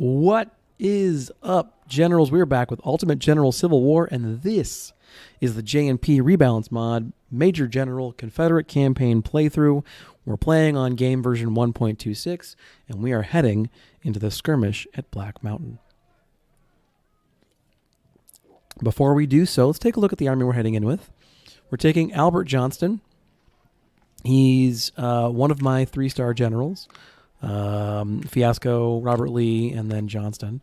What is up, Generals? We're back with Ultimate General Civil War, and this is the J&P Rebalance Mod Major General Confederate Campaign playthrough. We're playing on game version 1.26, and we are heading into the skirmish at Black Mountain. Before we do so, let's take a look at the army we're heading in with. We're taking Albert Johnston. He's one of my 3-star generals. Fiasco, Robert Lee, and then Johnston.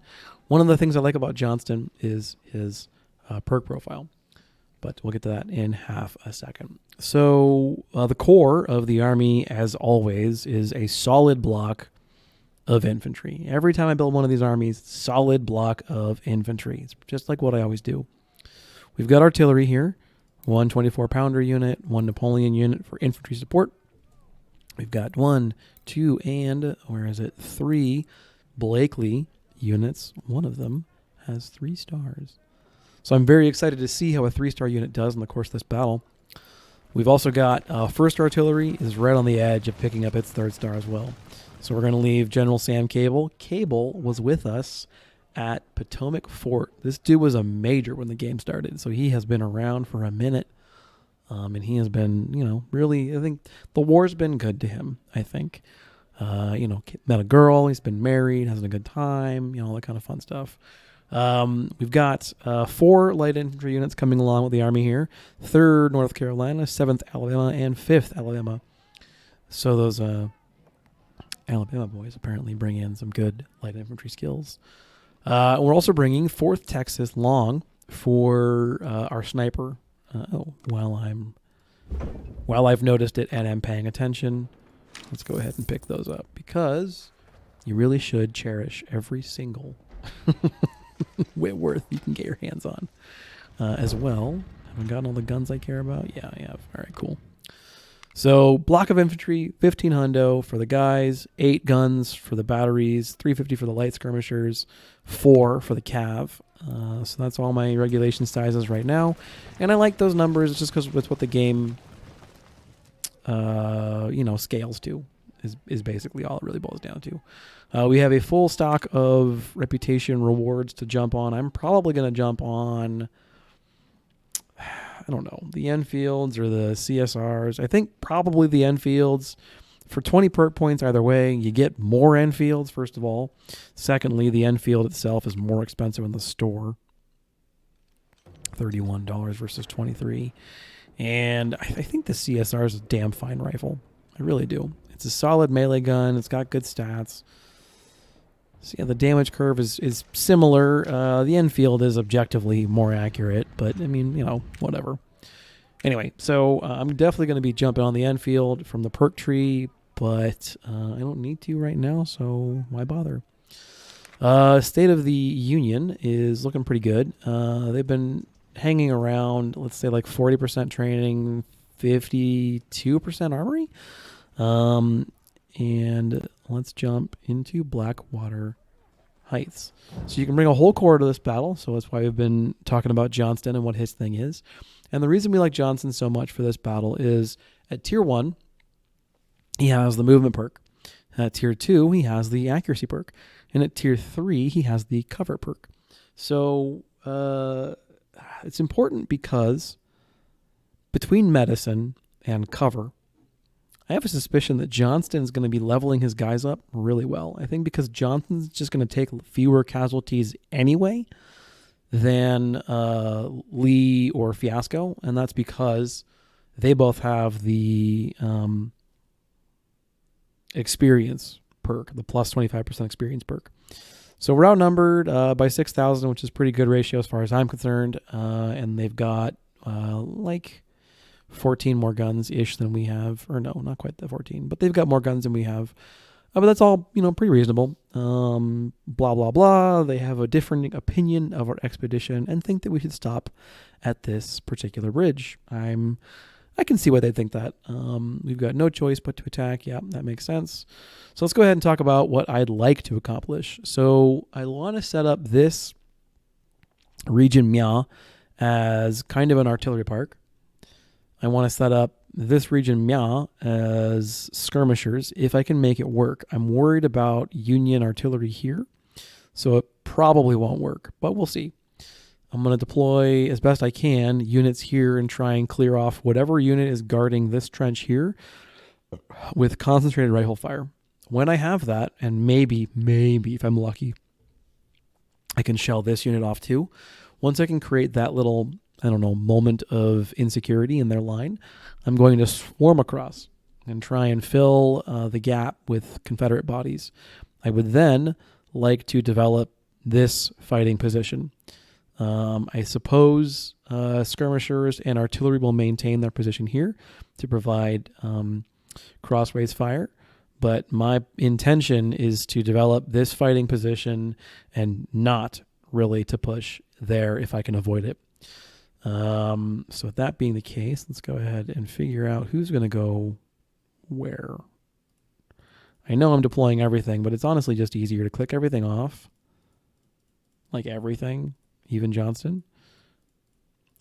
One of the things I like about Johnston is his perk profile, but we'll get to that in half a second. So the core of the army, as always, is a solid block of infantry. Every time I build one of these armies, solid block of infantry. It's just like what I always do. We've got artillery here, one 24-pounder unit, one Napoleon unit for infantry support. We've got 1, 2, and, where is it, 3 Blakely units. One of them has 3 stars. So I'm very excited to see how a 3-star unit does in the course of this battle. We've also got 1st Artillery is right on the edge of picking up its 3rd star as well. So we're going to leave General Sam Cable. Cable was with us at Potomac Fort. This dude was a major when the game started, so he has been around for a minute. And he has been, really, I think the war's been good to him, I think. Met a girl, he's been married, having a good time, all that kind of fun stuff. We've got 4 light infantry units coming along with the army here. 3rd North Carolina, 7th Alabama, and 5th Alabama. So those Alabama boys apparently bring in some good light infantry skills. We're also bringing 4th Texas Long for our sniper. While I've noticed it and am paying attention, let's go ahead and pick those up because you really should cherish every single Whitworth you can get your hands on. As well, haven't gotten all the guns I care about. Yeah, I have. All right, cool. So block of infantry, 15 hundo for the guys, 8 guns for the batteries, 350 for the light skirmishers, 4 for the cav. So that's all my regulation sizes right now. And I like those numbers just because it's what the game, scales to is basically all it really boils down to. We have a full stock of reputation rewards to jump on. I'm probably going to jump on, I don't know, the Enfields or the CSRs. I think probably the Enfields. For 20 perk points either way, you get more Enfields, first of all. Secondly, the Enfield itself is more expensive in the store. $31 versus $23. And I think the CSR is a damn fine rifle. I really do. It's a solid melee gun. It's got good stats. So yeah, the damage curve is similar. The Enfield is objectively more accurate, but I mean, whatever. Anyway, so I'm definitely going to be jumping on the Enfield from the perk tree, but I don't need to right now, so why bother? State of the Union is looking pretty good. They've been hanging around, let's say like 40% training, 52% armory. And let's jump into Blackwater Heights. So you can bring a whole corps to this battle, so that's why we've been talking about Johnston and what his thing is. And the reason we like Johnston so much for this battle is at Tier 1, he has the movement perk. At Tier 2, he has the accuracy perk. And at Tier 3, he has the cover perk. So it's important because between medicine and cover, I have a suspicion that Johnston is going to be leveling his guys up really well. I think because Johnston's just going to take fewer casualties anyway than Lee or Fiasco, and that's because they both have the experience perk, the plus 25% experience perk. So we're outnumbered by 6,000, which is pretty good ratio as far as I'm concerned, and they've got like 14 more guns-ish than we have, or no, not quite the 14, but they've got more guns than we have. But that's all, pretty reasonable. Blah, blah, blah. They have a different opinion of our expedition and think that we should stop at this particular bridge. I can see why they think that. We've got no choice but to attack. Yeah, that makes sense. So let's go ahead and talk about what I'd like to accomplish. So I want to set up this region Mia as kind of an artillery park. I want to set up this region Mia as skirmishers if I can make it work. I'm worried about Union artillery here. So it probably won't work, but we'll see. I'm going to deploy as best I can units here and try and clear off whatever unit is guarding this trench here with concentrated rifle fire. When I have that, and maybe if I'm lucky, I can shell this unit off too. Once I can create that little, moment of insecurity in their line, I'm going to swarm across and try and fill the gap with Confederate bodies. I would then like to develop this fighting position. I suppose skirmishers and artillery will maintain their position here to provide crossways fire. But my intention is to develop this fighting position and not really to push there if I can avoid it. So with that being the case, let's go ahead and figure out who's going to go where. I know I'm deploying everything, but it's honestly just easier to click everything off. Like everything, even Johnston.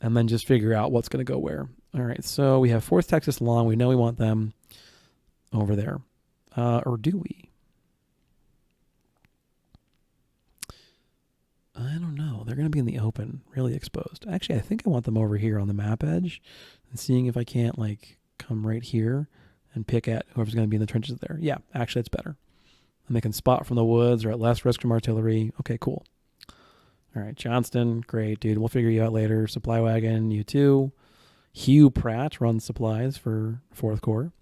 And then just figure out what's going to go where. All right, so we have 4th Texas Long. We know we want them over there. Or do we? I don't know. They're going to be in the open, really exposed. Actually, I think I want them over here on the map edge and seeing if I can't come right here and pick at whoever's going to be in the trenches there. Yeah, actually, it's better. And they can spot from the woods or at less risk from artillery. Okay, cool. All right, Johnston, great, dude. We'll figure you out later. Supply wagon, you too. Hugh Pratt runs supplies for 4th Corps.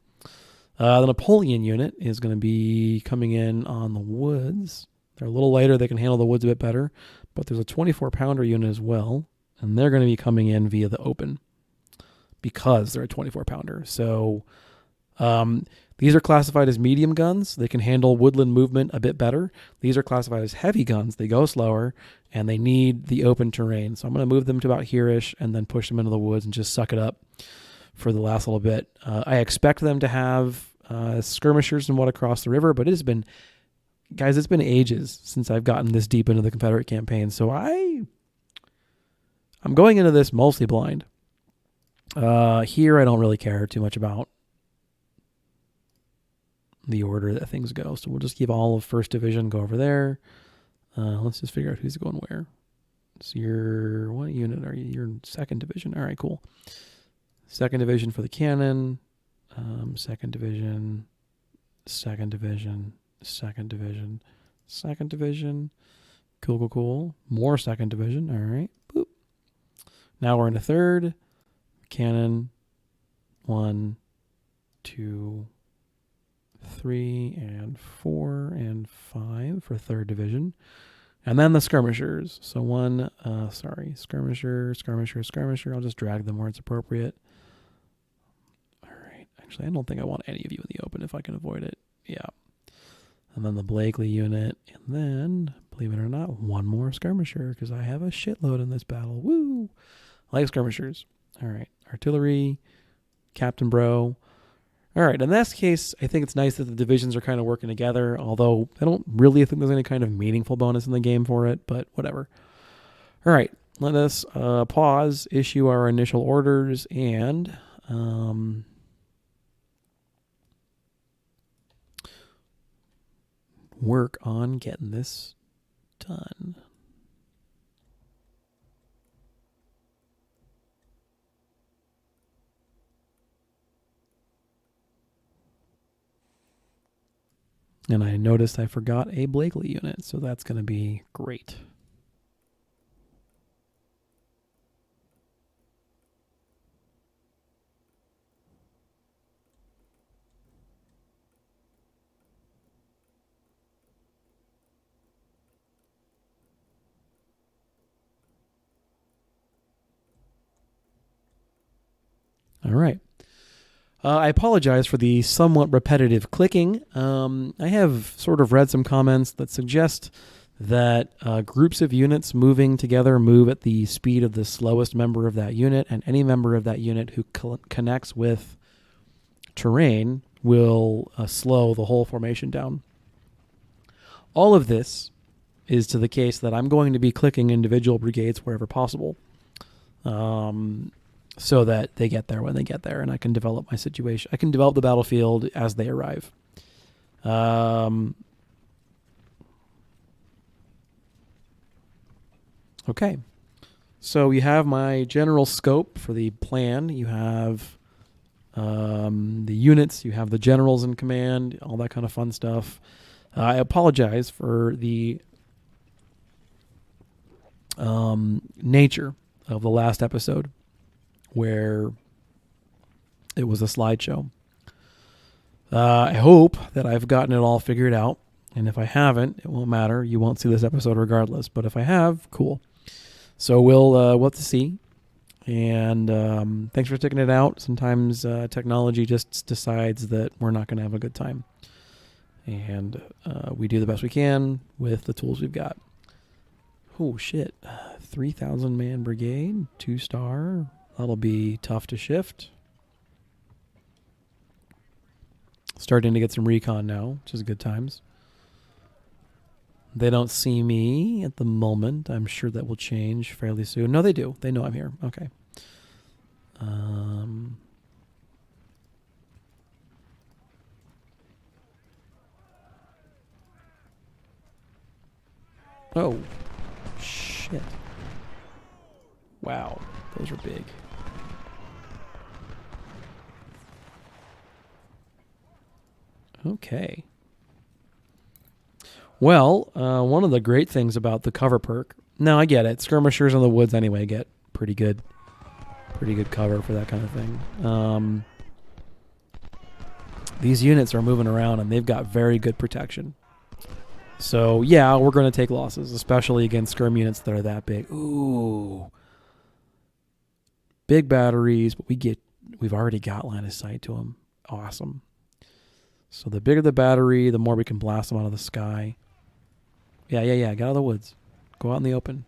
The Napoleon unit is going to be coming in on the woods. They're a little lighter. They can handle the woods a bit better. But there's a 24-pounder unit as well. And they're going to be coming in via the open because they're a 24-pounder. So these are classified as medium guns. They can handle woodland movement a bit better. These are classified as heavy guns. They go slower, and they need the open terrain. So I'm going to move them to about here-ish and then push them into the woods and just suck it up for the last little bit. I expect them to have skirmishers and what across the river, but it's been ages since I've gotten this deep into the Confederate campaign. So I'm going into this mostly blind. Here I don't really care too much about the order that things go. So we'll just keep all of 1st Division go over there. Let's just figure out who's going where. So what unit are you? You're in 2nd Division. All right, cool. 2nd Division for the cannon. 2nd Division. 2nd Division. 2nd Division. 2nd Division. Cool. More 2nd Division. All right. Boop. Now we're in a 3rd. Cannon. 1, 2, 3, and 4, and 5 for 3rd Division. And then the skirmishers. So skirmisher. I'll just drag them where it's appropriate. All right. Actually, I don't think I want any of you in the open if I can avoid it. Yeah. And then the Blakely unit. And then, believe it or not, one more skirmisher because I have a shitload in this battle. Woo! I like skirmishers. All right. Artillery. Captain Bro. All right, in this case, I think it's nice that the divisions are kind of working together, although I don't really think there's any kind of meaningful bonus in the game for it, but whatever. All right, let us pause, issue our initial orders, and work on getting this done. And I noticed I forgot a Blakely unit, so that's going to be great. All right. I apologize for the somewhat repetitive clicking. I have sort of read some comments that suggest that groups of units moving together move at the speed of the slowest member of that unit, and any member of that unit who connects with terrain will slow the whole formation down. All of this is to the case that I'm going to be clicking individual brigades wherever possible. So that they get there when they get there, and I can develop my situation. I can develop the battlefield as they arrive. Okay. So you have my general scope for the plan. You have the units. You have the generals in command, all that kind of fun stuff. I apologize for the nature of the last episode where it was a slideshow. I hope that I've gotten it all figured out. And if I haven't, it won't matter. You won't see this episode regardless. But if I have, cool. So we'll have to see. And thanks for sticking it out. Sometimes technology just decides that we're not going to have a good time. And we do the best we can with the tools we've got. Oh, shit. 3,000 man brigade, 2-star. That'll be tough to shift. Starting to get some recon now, which is good times. They don't see me at the moment. I'm sure that will change fairly soon. No, they do. They know I'm here. Okay. Oh, shit. Wow, those are big. Okay. Well, one of the great things about the cover perk. Now I get it. Skirmishers in the woods anyway get pretty good cover for that kind of thing. These units are moving around and they've got very good protection. So yeah, we're going to take losses, especially against skirm units that are that big. Ooh, big batteries, but we've already got line of sight to them. Awesome. So the bigger the battery, the more we can blast them out of the sky. Yeah. Get out of the woods. Go out in the open.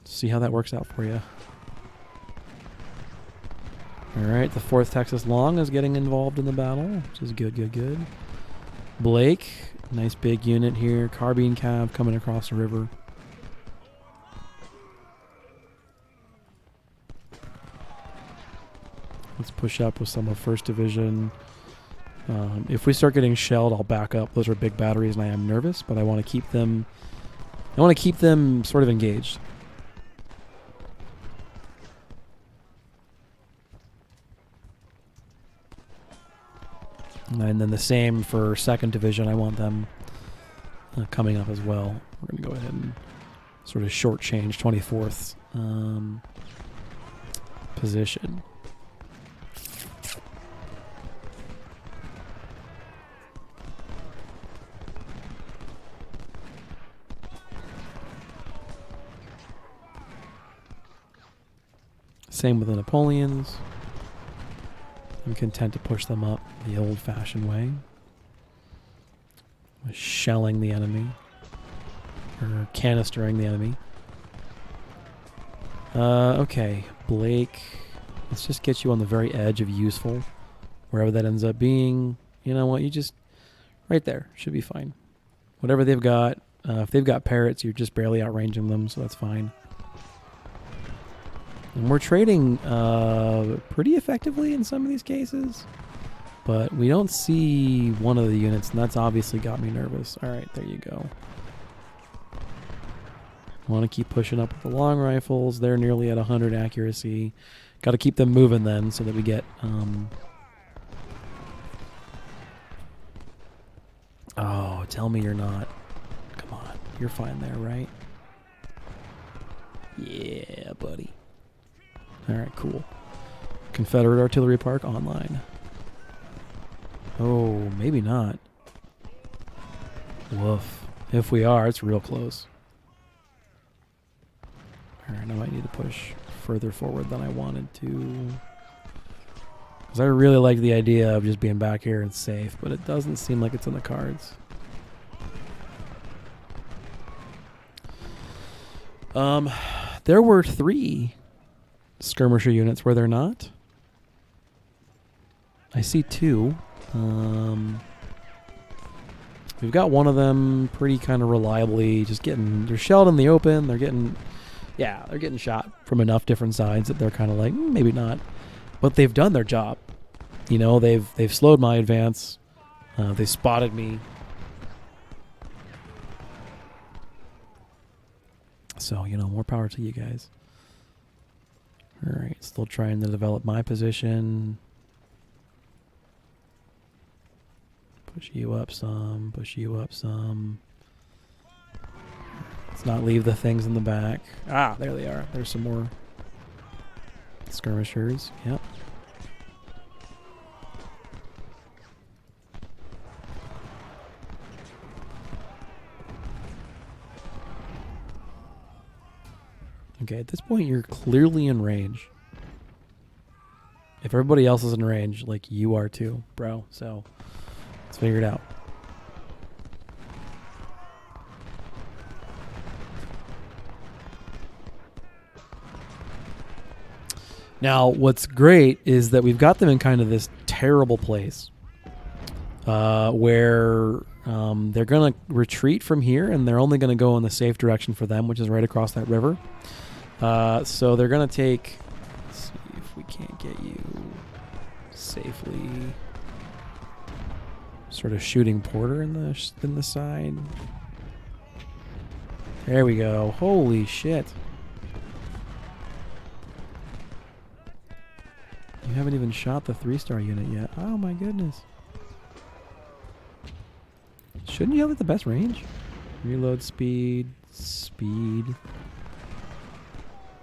See how that works out for you. All right, the 4th Texas Long is getting involved in the battle, which is good. Blake, nice big unit here. Carbine Cav coming across the river. Let's push up with some of 1st Division. If we start getting shelled, I'll back up. Those are big batteries, and I am nervous, but I want to keep them. I want to keep them sort of engaged. And then the same for 2nd Division. I want them coming up as well. We're going to go ahead and sort of shortchange 24th position. Same with the Napoleons. I'm content to push them up the old-fashioned way. Shelling the enemy. Or canistering the enemy. Okay, Blake. Let's just get you on the very edge of useful. Wherever that ends up being. You know what? You just... Right there. Should be fine. Whatever they've got. If they've got parrots, you're just barely outranging them, so that's fine. And we're trading pretty effectively in some of these cases. But we don't see one of the units, and that's obviously got me nervous. All right, there you go. Want to keep pushing up with the long rifles. They're nearly at 100 accuracy. Got to keep them moving then so that we get... Oh, tell me you're not. Come on. You're fine there, right? Yeah, buddy. All right, cool. Confederate Artillery Park online. Oh, maybe not. Woof. If we are, it's real close. All right, now I need to push further forward than I wanted to. Because I really like the idea of just being back here and safe, but it doesn't seem like it's in the cards. There were 3 skirmisher units, were there not? I see 2. We've got one of them pretty kind of reliably just getting... They're shelled in the open. They're getting... Yeah, they're getting shot from enough different sides that they're kind of like, maybe not. But they've done their job. You know, they've slowed my advance. They spotted me. So, more power to you guys. All right, still trying to develop my position. Push you up some, push you up some. Let's not leave the things in the back. Ah, there they are. There's some more skirmishers. Yep. Okay, at this point, you're clearly in range. If everybody else is in range, like you are too, bro. So, let's figure it out. Now, what's great is that we've got them in kind of this terrible place where they're going to retreat from here, and they're only going to go in the safe direction for them, which is right across that river. So they're going to take... Let's see if we can't get you safely. Sort of shooting Porter in the side. There we go. Holy shit. You haven't even shot the 3-star unit yet. Oh my goodness. Shouldn't you have like the best range? Reload speed. Speed.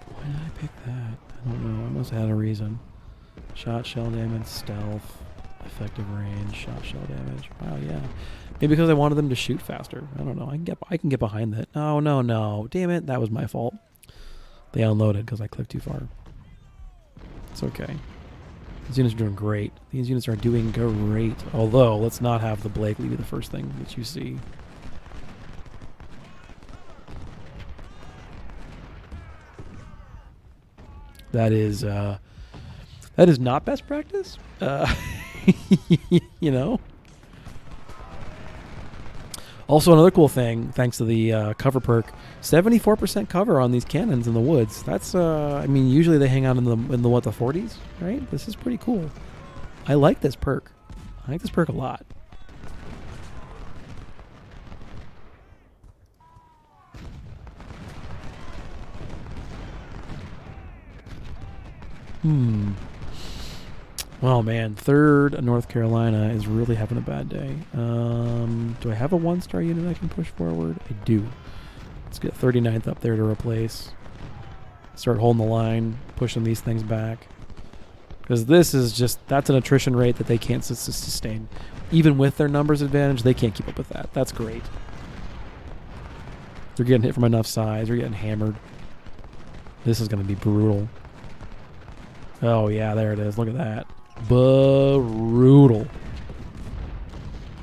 Why did I pick that? I don't know. I must have had a reason. Shot, shell damage, stealth, effective range, shot, shell damage. Wow, yeah. Maybe because I wanted them to shoot faster. I don't know. I can get behind that. No, no, no. Damn it. That was my fault. They unloaded because I clicked too far. It's okay. These units are doing great. These units are doing great. Although, let's not have the Blakely be the first thing that you see. That is not best practice. Also, another cool thing, thanks to the cover perk, 74% cover on these cannons in the woods. That's, usually they hang out in the 40s, right? This is pretty cool. I like this perk. I like this perk a lot. Well, man, 3rd North Carolina is really having a bad day. Do I have a 1-star unit I can push forward? I do. Let's get 39th up there to replace. Start holding the line, pushing these things back. Because this is that's an attrition rate that they can't sustain. Even with their numbers advantage, they can't keep up with that. That's great. They're getting hit from enough size. They're getting hammered. This is going to be brutal. Oh, yeah, there it is. Look at that. Brutal.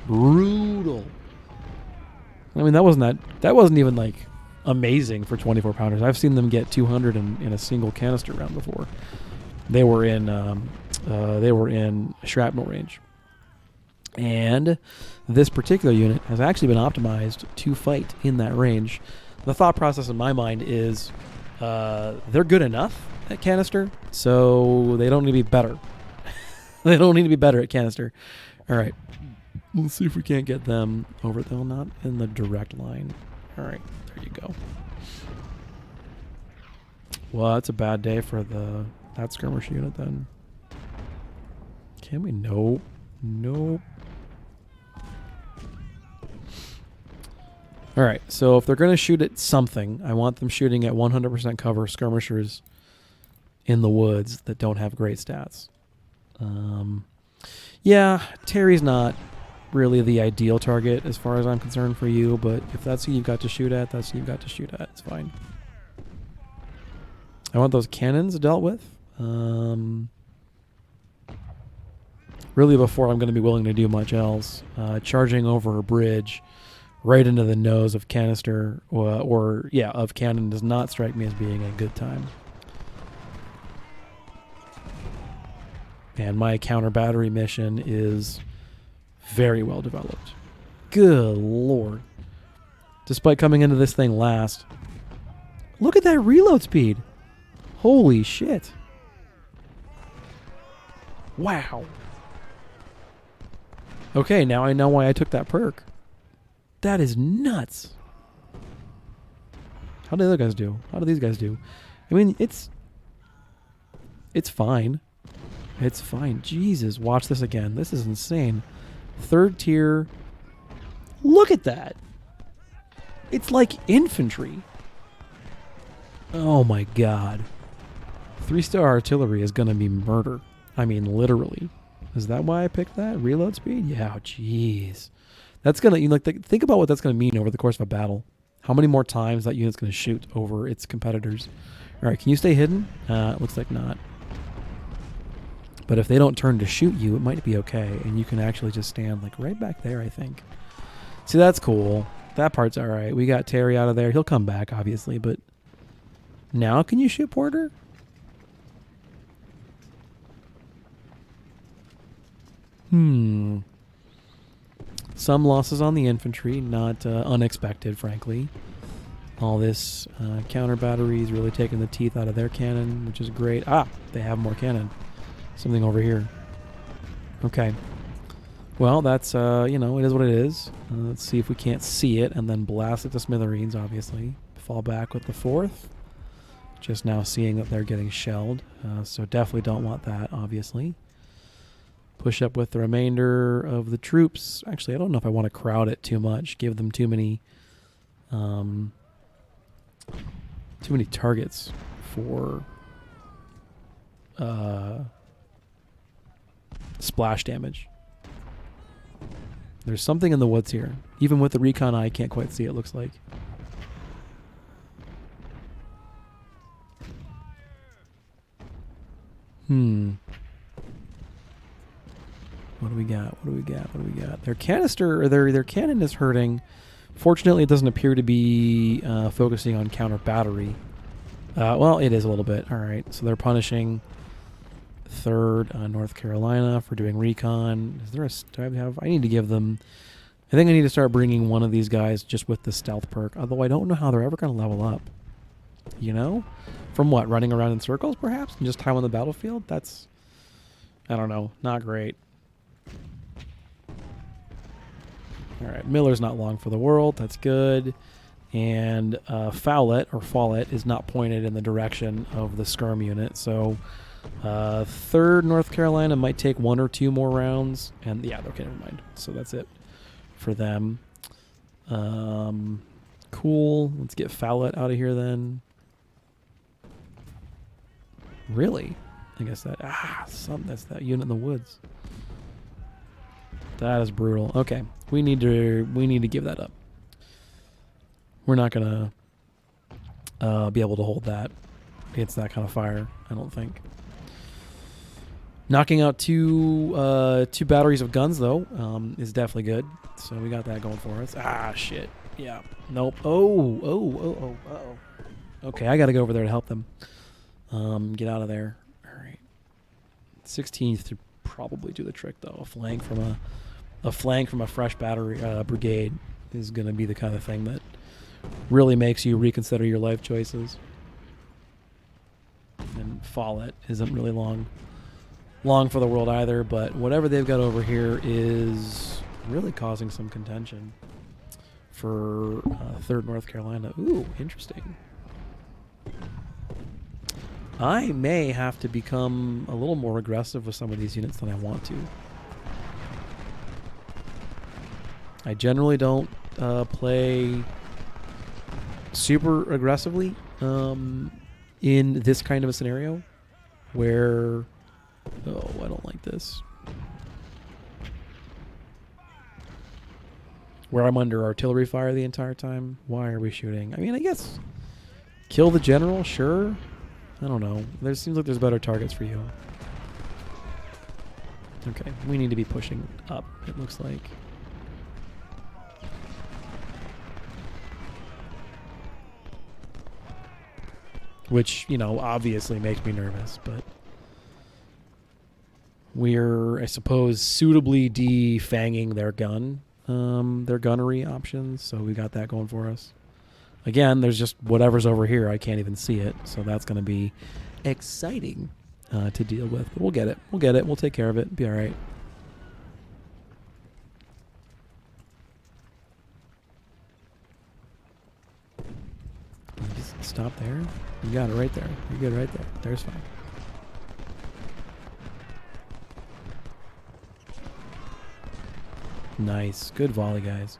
Brutal. I mean, that wasn't even like amazing for 24 pounders. I've seen them get 200 in a single canister round before. They were in shrapnel range. And this particular unit has actually been optimized to fight in that range. The thought process in my mind is they're good enough at canister, so they don't need to be better. They don't need to be better at canister. All right. Let's see if we can't get them over. They're not in the direct line. All right. There you go. Well, that's a bad day for that skirmish unit then. Can we? Nope. Nope. All right. So if they're going to shoot at something, I want them shooting at 100% cover skirmishers in the woods that don't have great stats. Yeah, Terry's not really the ideal target as far as I'm concerned for you, but if that's who you've got to shoot at, that's who you've got to shoot at. It's fine. I want those cannons dealt with. Really before I'm going to be willing to do much else. Charging over a bridge right into the nose of canister of cannon does not strike me as being a good time. And my counter battery mission is very well developed. Good Lord. Despite coming into this thing last. Look at that reload speed. Holy shit. Wow. Okay, now I know why I took that perk. That is nuts. How do the other guys do? How do these guys do? I mean, it's fine. It's fine. Jesus, watch this again. This is insane. Third tier. Look at that. It's like infantry. Oh my god. 3-star artillery is going to be murder. I mean, literally. Is that why I picked that? Reload speed? Yeah, jeez. That's going to, like, think about what that's going to mean over the course of a battle. How many more times that unit's going to shoot over its competitors. All right, can you stay hidden? Looks like not. But if they don't turn to shoot you, it might be okay. And you can actually just stand, like, right back there, I think. See, that's cool. That part's all right. We got Terry out of there. He'll come back, obviously, but now can you shoot Porter? Some losses on the infantry, not unexpected, frankly. All this counter batteries really taking the teeth out of their cannon, which is great. Ah, they have more cannon. Something over here. Okay. Well, that's, you know, it is what it is. Let's see if we can't see it and then blast it to smithereens, obviously. Fall back with the 4th. Just now seeing that they're getting shelled. So definitely don't want that, obviously. Push up with the remainder of the troops. Actually, I don't know if I want to crowd it too much. Give them too many targets for splash damage. There's something in the woods here. Even with the recon eye, I can't quite see it, looks like. What do we got? What do we got? What do we got? Their canister, or their cannon is hurting. Fortunately, it doesn't appear to be focusing on counter battery. Well, it is a little bit. All right, so they're punishing 3rd North Carolina for doing recon. Is there a? I need to give them. I think I need to start bringing one of these guys just with the stealth perk. Although I don't know how they're ever going to level up. You know, from what, running around in circles, perhaps, and just time on the battlefield. That's, I don't know, not great. All right, Miller's not long for the world. That's good. And Follett is not pointed in the direction of the skirm unit. So 3rd North Carolina might take 1 or 2 more rounds. And yeah, okay, never mind. So that's it for them. Cool. Let's get Follett out of here then. Really? I guess that... that's that unit in the woods. That is brutal. Okay. We need to give that up. We're not going to be able to hold that against that kind of fire, I don't think. Knocking out two batteries of guns, though, is definitely good. So we got that going for us. Ah, shit. Yeah. Nope. Oh. Okay, I got to go over there to help them. Get out of there. All right. 16th to probably do the trick, though. A flank from a fresh battery brigade is going to be the kind of thing that really makes you reconsider your life choices. And Follett isn't really long for the world either, but whatever they've got over here is really causing some contention for 3rd North Carolina. Ooh, interesting. I may have to become a little more aggressive with some of these units than I want to. I generally don't play super aggressively in this kind of a scenario where... Oh, I don't like this. Where I'm under artillery fire the entire time. Why are we shooting? I mean, I guess kill the general, sure. I don't know. There seems like there's better targets for you. Okay, we need to be pushing up, it looks like. Which, you know, obviously makes me nervous, but we're, I suppose, suitably defanging their gunnery options, so we got that going for us. Again, there's just whatever's over here. I can't even see it, so that's going to be exciting to deal with. But we'll get it. We'll get it. We'll take care of it. Be all right. stop there? You got it right there. You're good right there. There's fine. Nice. Good volley, guys.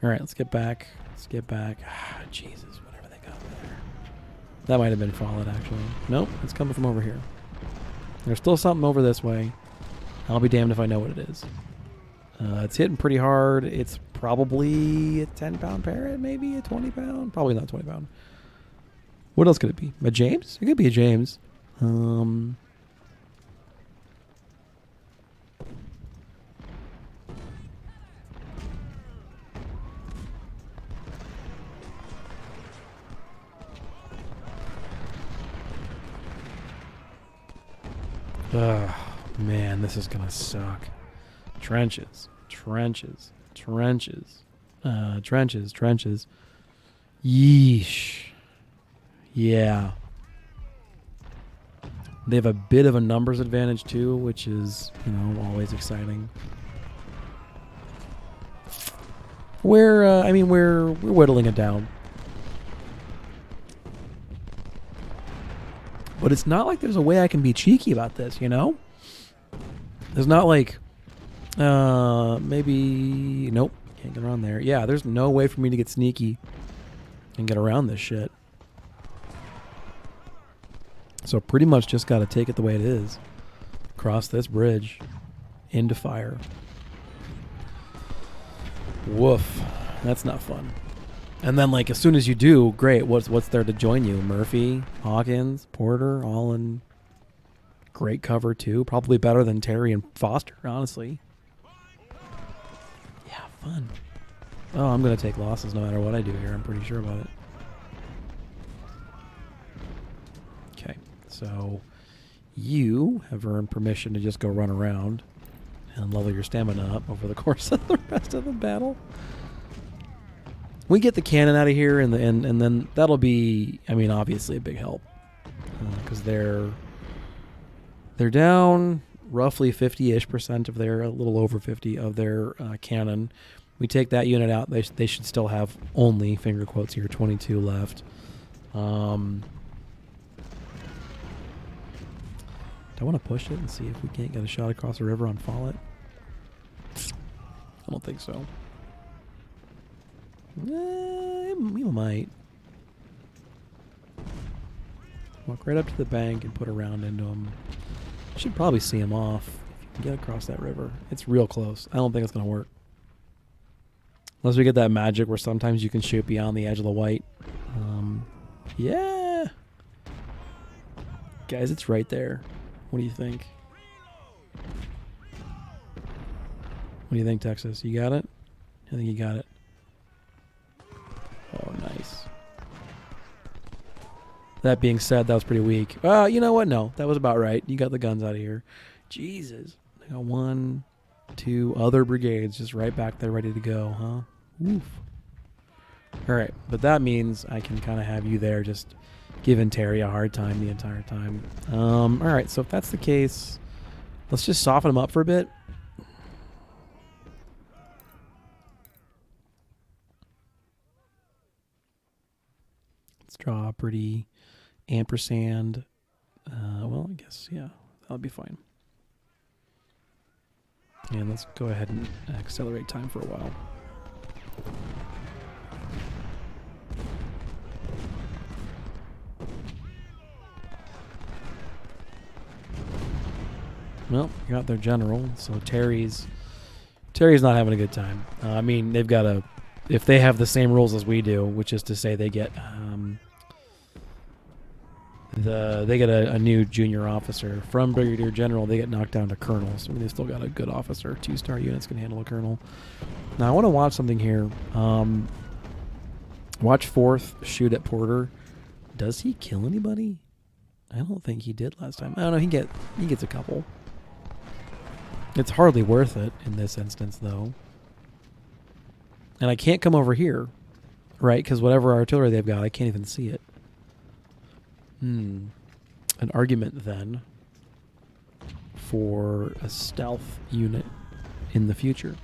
All right, let's get back. Let's get back. Ah, Jesus, whatever they got over there. That might have been fallen, actually. Nope, it's coming from over here. There's still something over this way. I'll be damned if I know what it is. It's hitting pretty hard. It's probably a 10-pound parrot, maybe a 20-pound. Probably not 20-pound. What else could it be? A James? It could be a James. Ugh, man, this is gonna suck. Trenches, trenches, trenches, trenches, trenches. Yeesh. Yeah. They have a bit of a numbers advantage too, which is, you know, always exciting. We're whittling it down. But it's not like there's a way I can be cheeky about this, you know? There's not like, maybe, nope, can't get around there. Yeah, there's no way for me to get sneaky and get around this shit. So pretty much just got to take it the way it is. Cross this bridge into fire. Woof. That's not fun. And then, like, as soon as you do, great. What's there to join you? Murphy, Hawkins, Porter, all in great cover, too. Probably better than Terry and Foster, honestly. Yeah, fun. Oh, I'm going to take losses no matter what I do here. I'm pretty sure about it. Okay, so you have earned permission to just go run around and level your stamina up over the course of the rest of the battle. We get the cannon out of here, and then that'll be, I mean, obviously a big help, because they're down roughly 50-ish% of their, a little over 50 of their cannon. We take that unit out, they should still have only, finger quotes here, 22 left. Do I want to push it and see if we can't get a shot across the river on Follett? I don't think so. We might. Walk right up to the bank and put a round into him. Should probably see him off if you can get across that river. It's real close. I don't think it's going to work. Unless we get that magic where sometimes you can shoot beyond the edge of the white. Yeah. Guys, it's right there. What do you think? What do you think, Texas? You got it? I think you got it. Oh, nice. That being said, that was pretty weak. You know what? No, that was about right. You got the guns out of here. Jesus. I got 1, 2 other brigades just right back there ready to go, huh? Oof. All right, but that means I can kind of have you there just giving Terry a hard time the entire time. All right, so if that's the case, let's just soften him up for a bit. Let's draw a pretty ampersand. Well, I guess, yeah, that'll be fine. And let's go ahead and accelerate time for a while. Well, you got their general, so Terry's not having a good time. I mean, they've got a, if they have the same rules as we do, which is to say they get a new junior officer from brigadier general. They get knocked down to colonel. So they still got a good officer. 2-star units can handle a colonel. Now I want to watch something here. Watch 4th shoot at Porter. Does he kill anybody? I don't think he did last time. I don't know. He gets a couple. It's hardly worth it in this instance, though. And I can't come over here, right? Because whatever artillery they've got, I can't even see it. An argument, then, for a stealth unit in the future.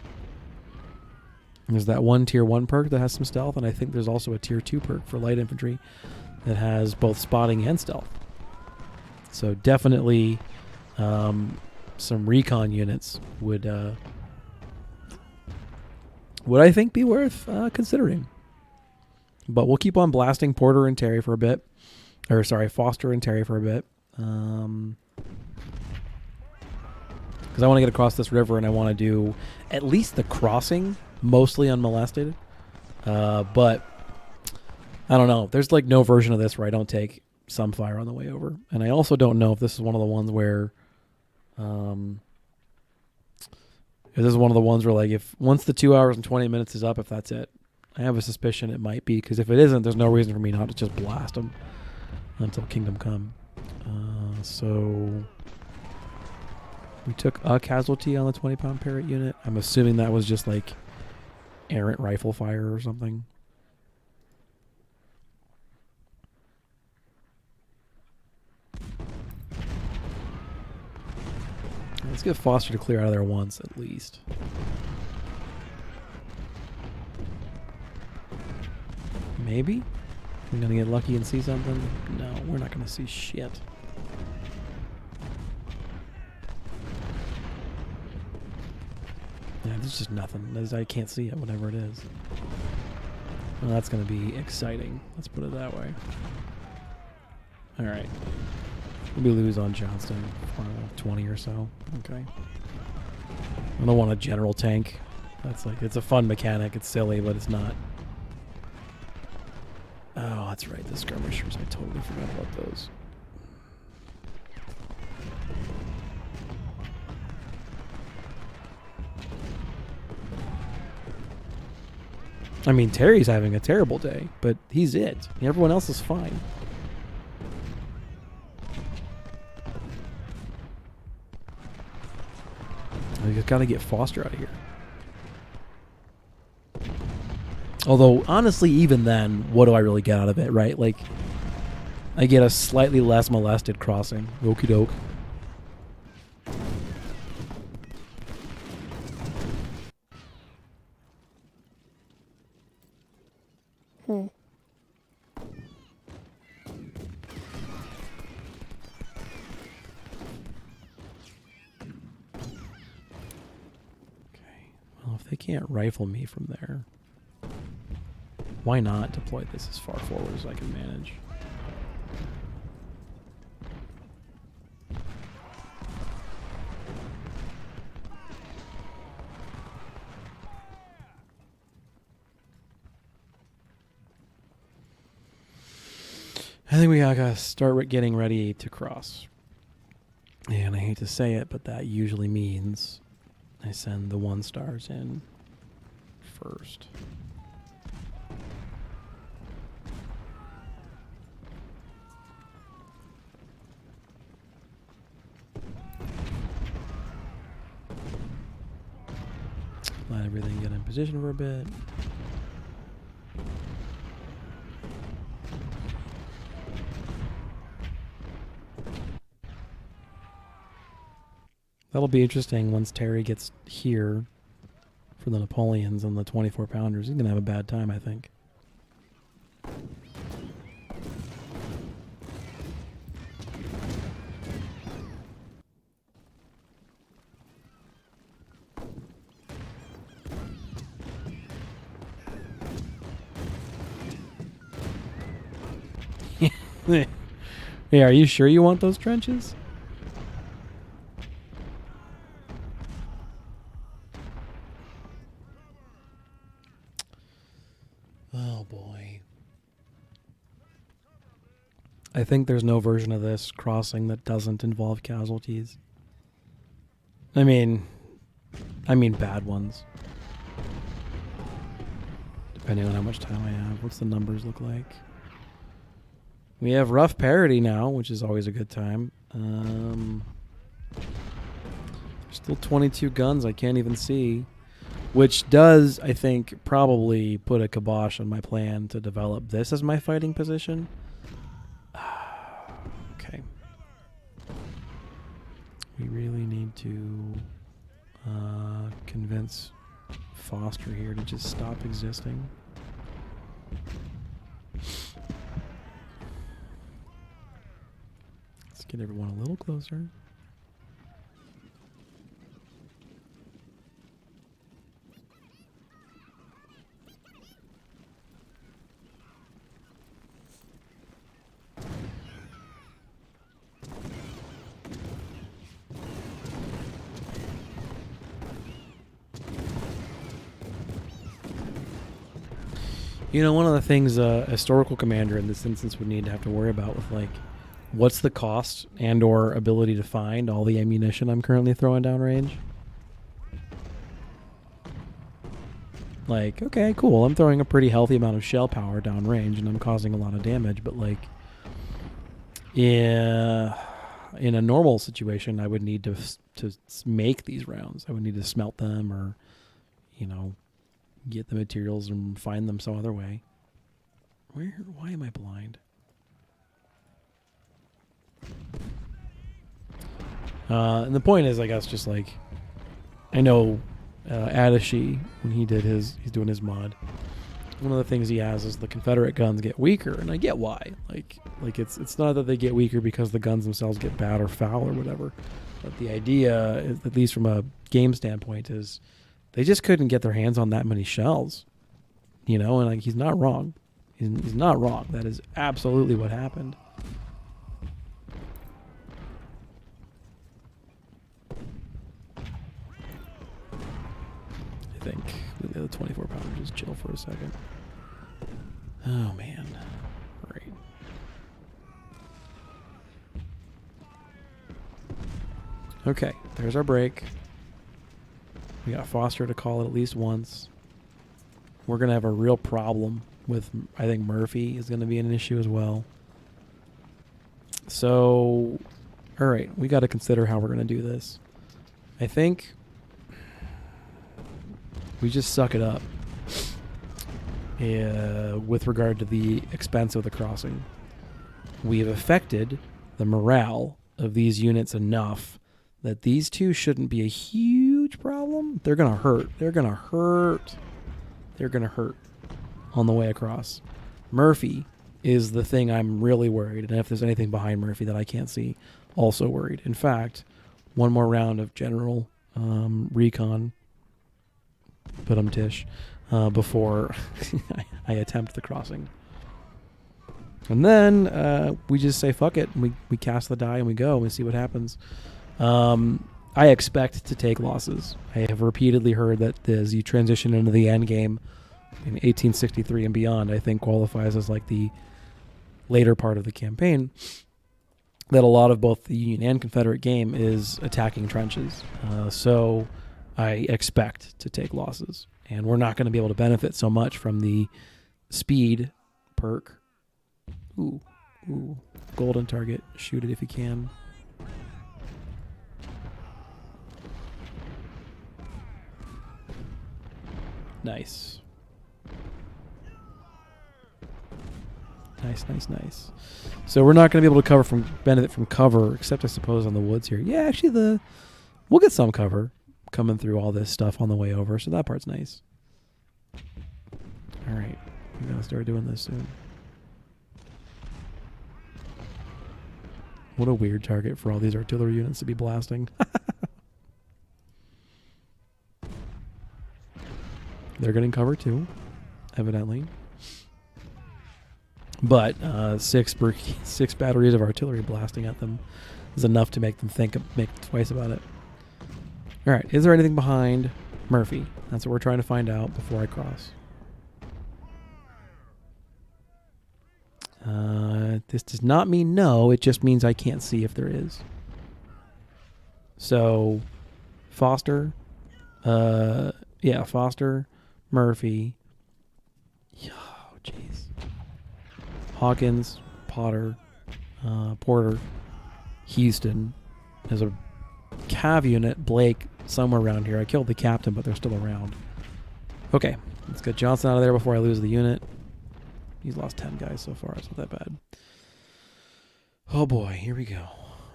There's that one tier 1 perk that has some stealth, and I think there's also a tier 2 perk for light infantry that has both spotting and stealth. So definitely some recon units would I think be worth considering. But we'll keep on blasting Porter and Terry for a bit. Or sorry, Foster and Terry for a bit. Because I want to get across this river and I want to do at least the crossing, mostly unmolested. But I don't know. There's like no version of this where I don't take some fire on the way over. And I also don't know if this is one of the ones where this is one of the ones where, like, if once the 2 hours and 20 minutes is up, if that's it. I have a suspicion it might be, because if it isn't, there's no reason for me not to just blast them until Kingdom Come. So we took a casualty on the 20-pound parrot unit. I'm assuming that was just like errant rifle fire or something. Let's get Foster to clear out of there once at least. Maybe? We're going to get lucky and see something? No, we're not going to see shit. Yeah, there's just nothing. I can't see it, whatever it is. Well, that's going to be exciting. Let's put it that way. Alright. We lose on Johnston. 20 or so. Okay. I don't want a general tank. That's like, it's a fun mechanic. It's silly, but it's not. Oh, that's right. The skirmishers. I totally forgot about those. I mean, Terry's having a terrible day, but he's it. Everyone else is fine. We just got to get Foster out of here. Although, honestly, even then, what do I really get out of it, right? Like, I get a slightly less molested crossing. Okie doke. They can't rifle me from there. Why not deploy this as far forward as I can manage? I think we gotta start getting ready to cross. And I hate to say it, but that usually means I send the 1-stars in first. Let everything get in position for a bit. That'll be interesting once Terry gets here for the Napoleons and the 24-pounders. He's going to have a bad time, I think. Yeah, are you sure you want those trenches? Oh boy. I think there's no version of this crossing that doesn't involve casualties. I mean bad ones. Depending on how much time I have. What's the numbers look like? We have rough parity now, which is always a good time. Still 22 guns I can't even see. Which does, I think, probably put a kibosh on my plan to develop this as my fighting position. Okay. We really need to convince Foster here to just stop existing. Get everyone a little closer. You know, one of the things a historical commander in this instance would need to have to worry about with, like, what's the cost and or ability to find all the ammunition I'm currently throwing downrange? Like, okay, cool. I'm throwing a pretty healthy amount of shell power downrange, and I'm causing a lot of damage. But, like, yeah, in a normal situation, I would need to make these rounds. I would need to smelt them, or, you know, get the materials and find them some other way. Why am I blind? And the point is, I guess, just like, I know Adashi, when he's doing his mod, one of the things he has is the Confederate guns get weaker, and I get why. Like it's not that they get weaker because the guns themselves get bad or foul or whatever, but the idea, is, at least from a game standpoint, is they just couldn't get their hands on that many shells, you know. And, like, he's not wrong. He's not wrong. That is absolutely what happened. I think the other 24 pounder, just chill for a second. Oh man. Right. Okay, there's our break. We got Foster to call it at least once. We're going to have a real problem with, I think Murphy is going to be an issue as well. So, all right, we got to consider how we're going to do this. I think we just suck it up with regard to the expense of the crossing. We have affected the morale of these units enough that these two shouldn't be a huge problem. They're going to hurt. They're going to hurt. They're going to hurt on the way across. Murphy is the thing I'm really worried. And if there's anything behind Murphy that I can't see, also worried. In fact, one more round of general recon, tish, before I attempt the crossing. And then we just say, fuck it. And we cast the die and we go and we see what happens. I expect to take losses. I have repeatedly heard that as you transition into the end game in 1863 and beyond, I think qualifies as like the later part of the campaign, that a lot of both the Union and Confederate game is attacking trenches. So I expect to take losses. And we're not going to be able to benefit so much from the speed perk. Ooh. Golden target. Shoot it if you can. Nice. Nice. So we're not going to be able to benefit from cover, except I suppose on the woods here. Yeah, actually we'll get some cover coming through all this stuff on the way over, so that part's nice. All right, we're going to start doing this soon. What a weird target for all these artillery units to be blasting. They're getting cover too, evidently. But six batteries of artillery blasting at them is enough to make them think twice about it. All right, is there anything behind Murphy? That's what we're trying to find out before I cross. This does not mean no. It just means I can't see if there is. So, Foster, Foster, Murphy. Oh, jeez. Hawkins, Potter, Porter, Houston. There's a Cav unit, Blake, somewhere around here. I killed the captain, but they're still around. Okay, let's get Johnson out of there before I lose the unit. He's lost 10 guys so far. It's not that bad. Oh boy, here we go.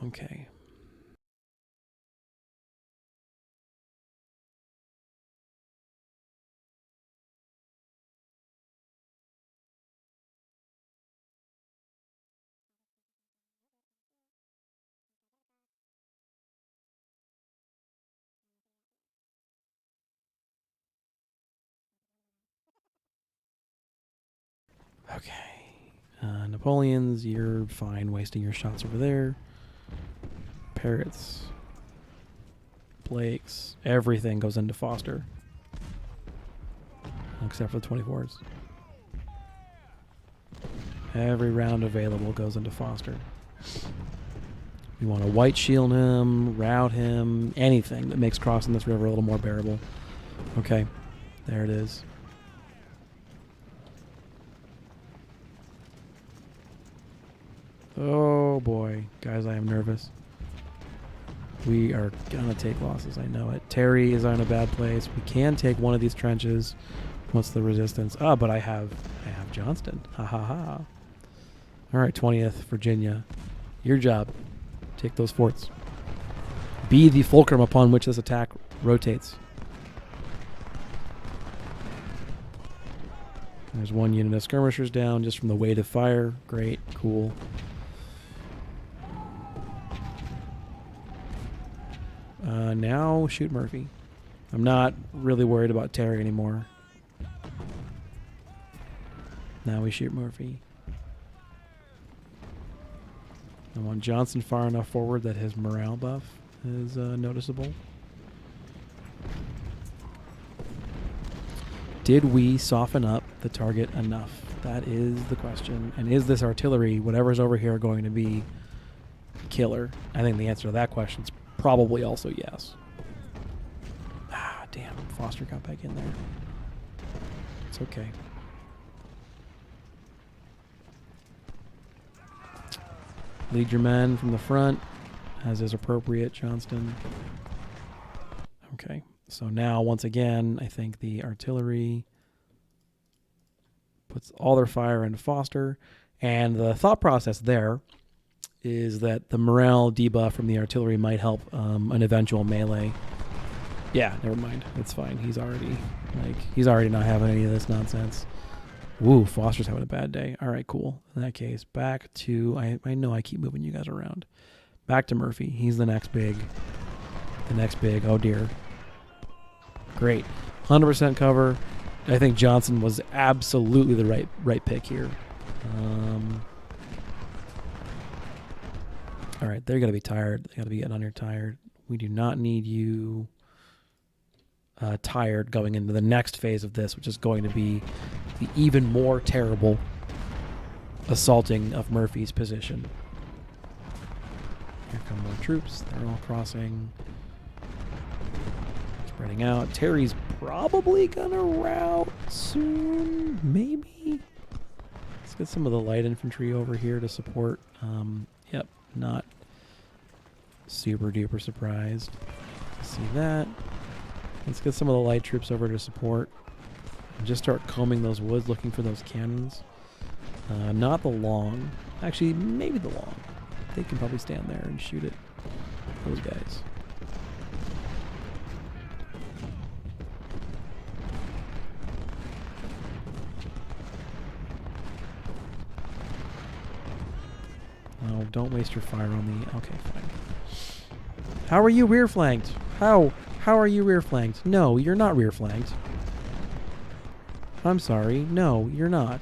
Okay. Okay. Napoleons, you're fine wasting your shots over there. Parrots. Blakes. Everything goes into Foster. Except for the 24s. Every round available goes into Foster. We want to white shield him, rout him, anything that makes crossing this river a little more bearable. Okay. There it is. Oh boy. Guys, I am nervous. We are going to take losses, I know it. Terry is on a bad place. We can take one of these trenches. What's the resistance? Ah, but I have Johnston. Ha ha ha. All right, 20th Virginia. Your job. Take those forts. Be the fulcrum upon which this attack rotates. There's one unit of skirmishers down just from the weight of fire. Great, cool. Now shoot Murphy. I'm not really worried about Terry anymore. Now we shoot Murphy. I want Johnson far enough forward that his morale buff is noticeable. Did we soften up the target enough? That is the question. And is this artillery, whatever's over here, going to be killer? I think the answer to that question is probably also yes. Ah, damn. Foster got back in there. It's okay. Lead your men from the front, as is appropriate, Johnston. Okay. So now, once again, I think the artillery puts all their fire into Foster. And the thought process there is that the morale debuff from the artillery might help an eventual melee. Yeah, never mind. It's fine. He's already not having any of this nonsense. Woo, Foster's having a bad day. All right, cool. In that case, back to... I know I keep moving you guys around. Back to Murphy. He's the next big. Oh, dear. Great. 100% cover. I think Johnson was absolutely the right pick here. All right, they're going to be tired. They got to be getting on here tired. We do not need you tired going into the next phase of this, which is going to be the even more terrible assaulting of Murphy's position. Here come more troops. They're all crossing. Spreading out. Terry's probably going to rout soon. Maybe. Let's get some of the light infantry over here to support. Yep, not super duper surprised to see that. Let's get some of the light troops over to support. And just start combing those woods, looking for those cannons. Not the long. Actually, maybe the long. They can probably stand there and shoot at those guys. Oh, don't waste your fire on the... Okay, fine. How are you rear flanked? How are you rear flanked? No, you're not rear flanked. I'm sorry. No, you're not.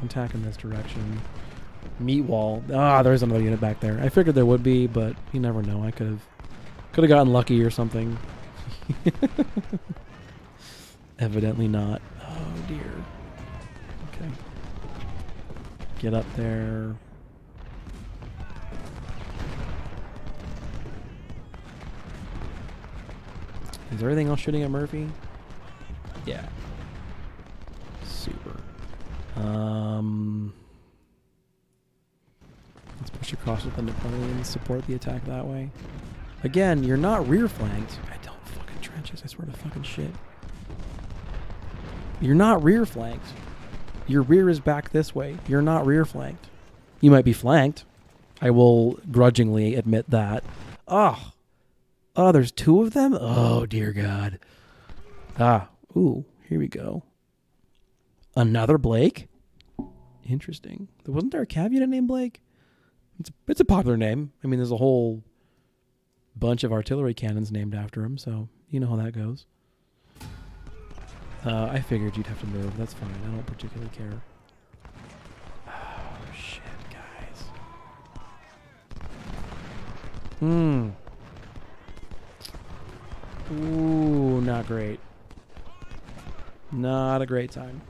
Attack in this direction. Meat wall. Ah, there's another unit back there. I figured there would be, but you never know. I could have gotten lucky or something. Evidently not. Oh dear. Okay. Get up there. Is there anything else shooting at Murphy? Yeah. Super. Let's push across with the Napoleons, support the attack that way. Again, you're not rear flanked. I don't fucking trenches, I swear to fucking shit. You're not rear flanked. Your rear is back this way. You're not rear flanked. You might be flanked. I will grudgingly admit that. Oh, there's two of them? Oh, dear God. Ooh, here we go. Another Blake? Interesting. Wasn't there a cav unit named Blake? It's a popular name. I mean, there's a whole bunch of artillery cannons named after him, so you know how that goes. I figured you'd have to move. That's fine. I don't particularly care. Oh, shit, guys. Ooh, not great. Not a great time.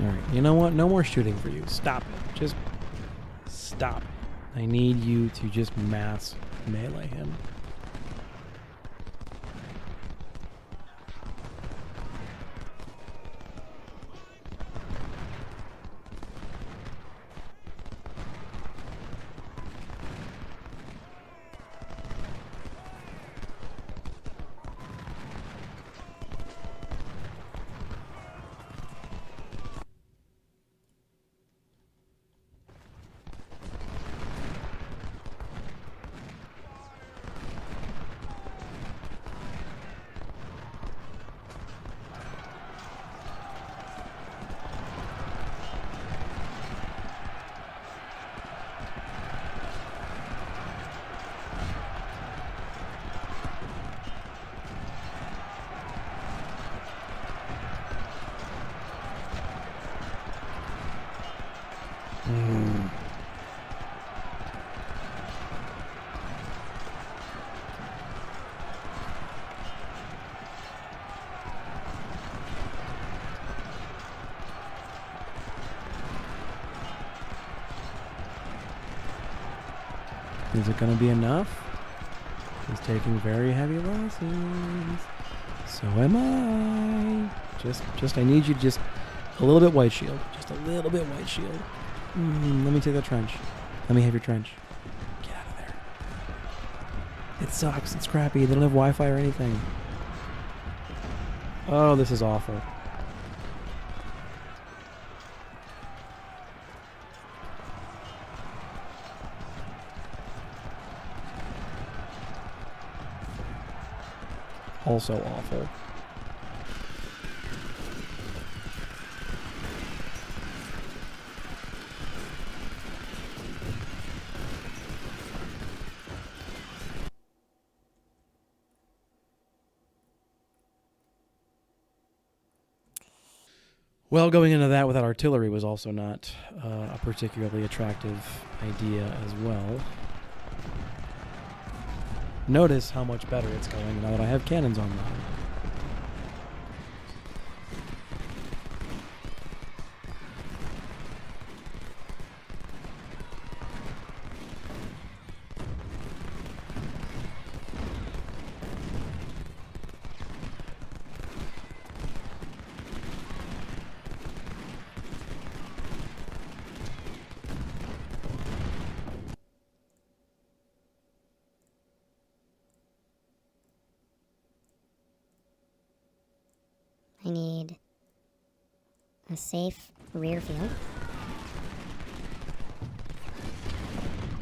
Alright, you know what? No more shooting for you. Stop it. Just stop. I need you to just mass melee him. Is it going to be enough? He's taking very heavy losses. So am I. I need you to just a little bit white shield. Just a little bit white shield. Let me take that trench. Let me have your trench. Get out of there. It sucks. It's crappy. They don't have Wi-Fi or anything. Oh, this is awful. Also awful. Well, going into that without artillery was also not a particularly attractive idea as well. Notice how much better it's going now that I have cannons online. I need a safe rear field.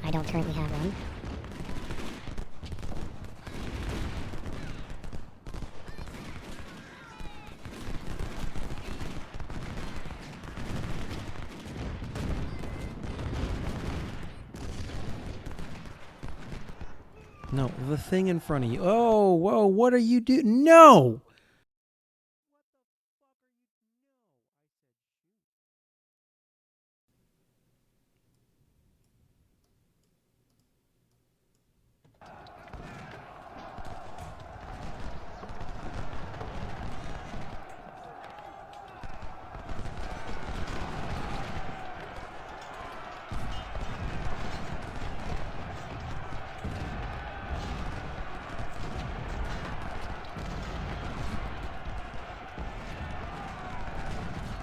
I don't currently have one. No, the thing in front of you. Oh, whoa, what are you doing? No!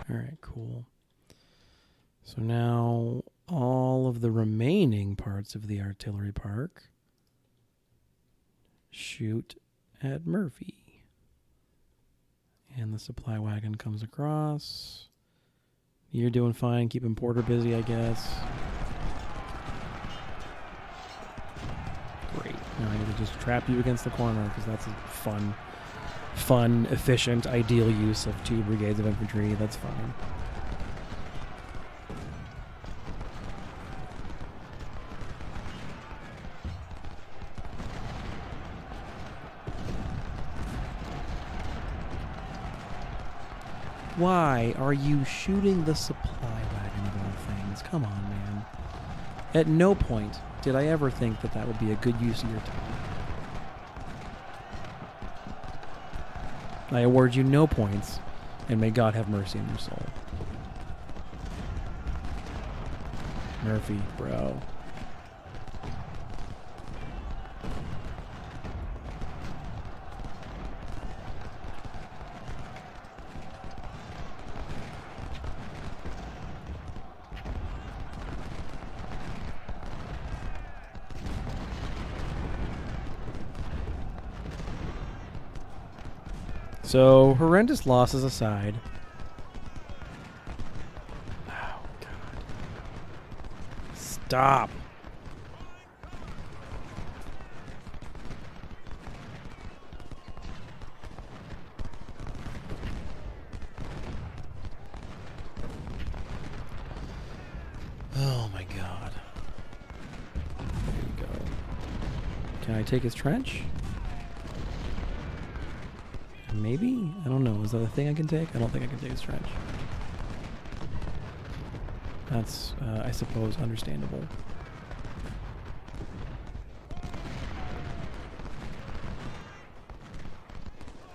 All right, cool. So now all of the remaining parts of the artillery park shoot at Murphy. And the supply wagon comes across. You're doing fine, keeping Porter busy, I guess. Great. Now I need to just trap you against the corner because that's a fun, efficient, ideal use of 2 brigades of infantry. That's fine. Why are you shooting the supply wagon of all things? Come on, man. At no point did I ever think that that would be a good use of your time. I award you no points, and may God have mercy on your soul. Murphy, bro. So, horrendous losses aside. Oh, God. Stop. Oh, my God. There you go. Can I take his trench? Maybe? I don't know. Is that a thing I can take? I don't think I can take his trench. That's, I suppose, understandable.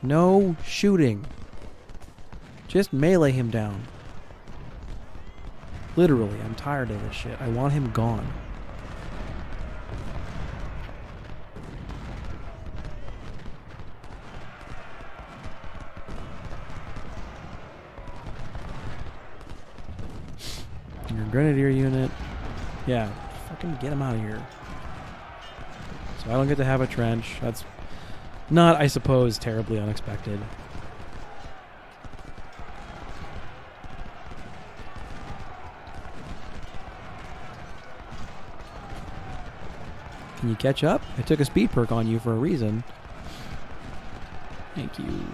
No shooting. Just melee him down. Literally, I'm tired of this shit. I want him gone. Your grenadier unit. Yeah, fucking get him out of here. So I don't get to have a trench. That's not, I suppose, terribly unexpected. Can you catch up? I took a speed perk on you for a reason. Thank you.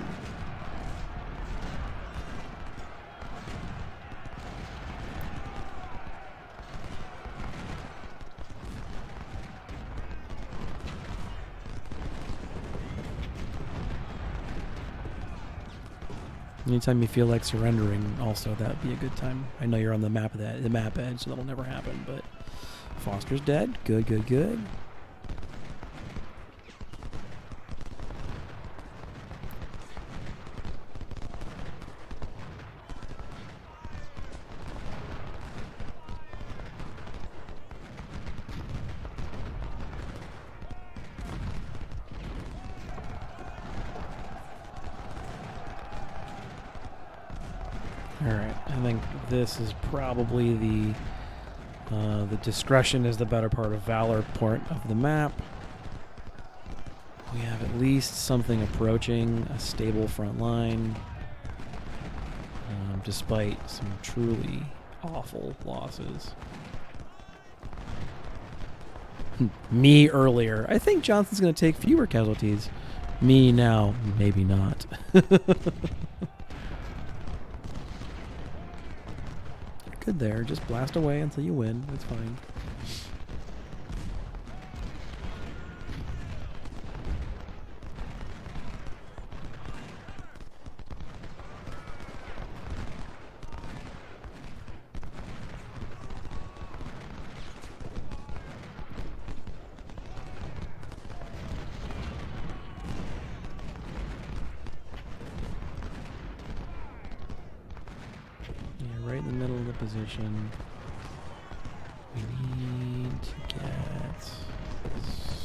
Anytime you feel like surrendering, also that'd be a good time. I know you're on the map edge, so that'll never happen. But Foster's dead. Good, good, good. Alright, I think this is probably the discretion is the better part of valor part of the map. We have at least something approaching a stable front line, despite some truly awful losses. Me earlier. I think Johnson's going to take fewer casualties. Me now, maybe not. Good there. Just blast away until you win. That's fine. Right in the middle of the position. We need to get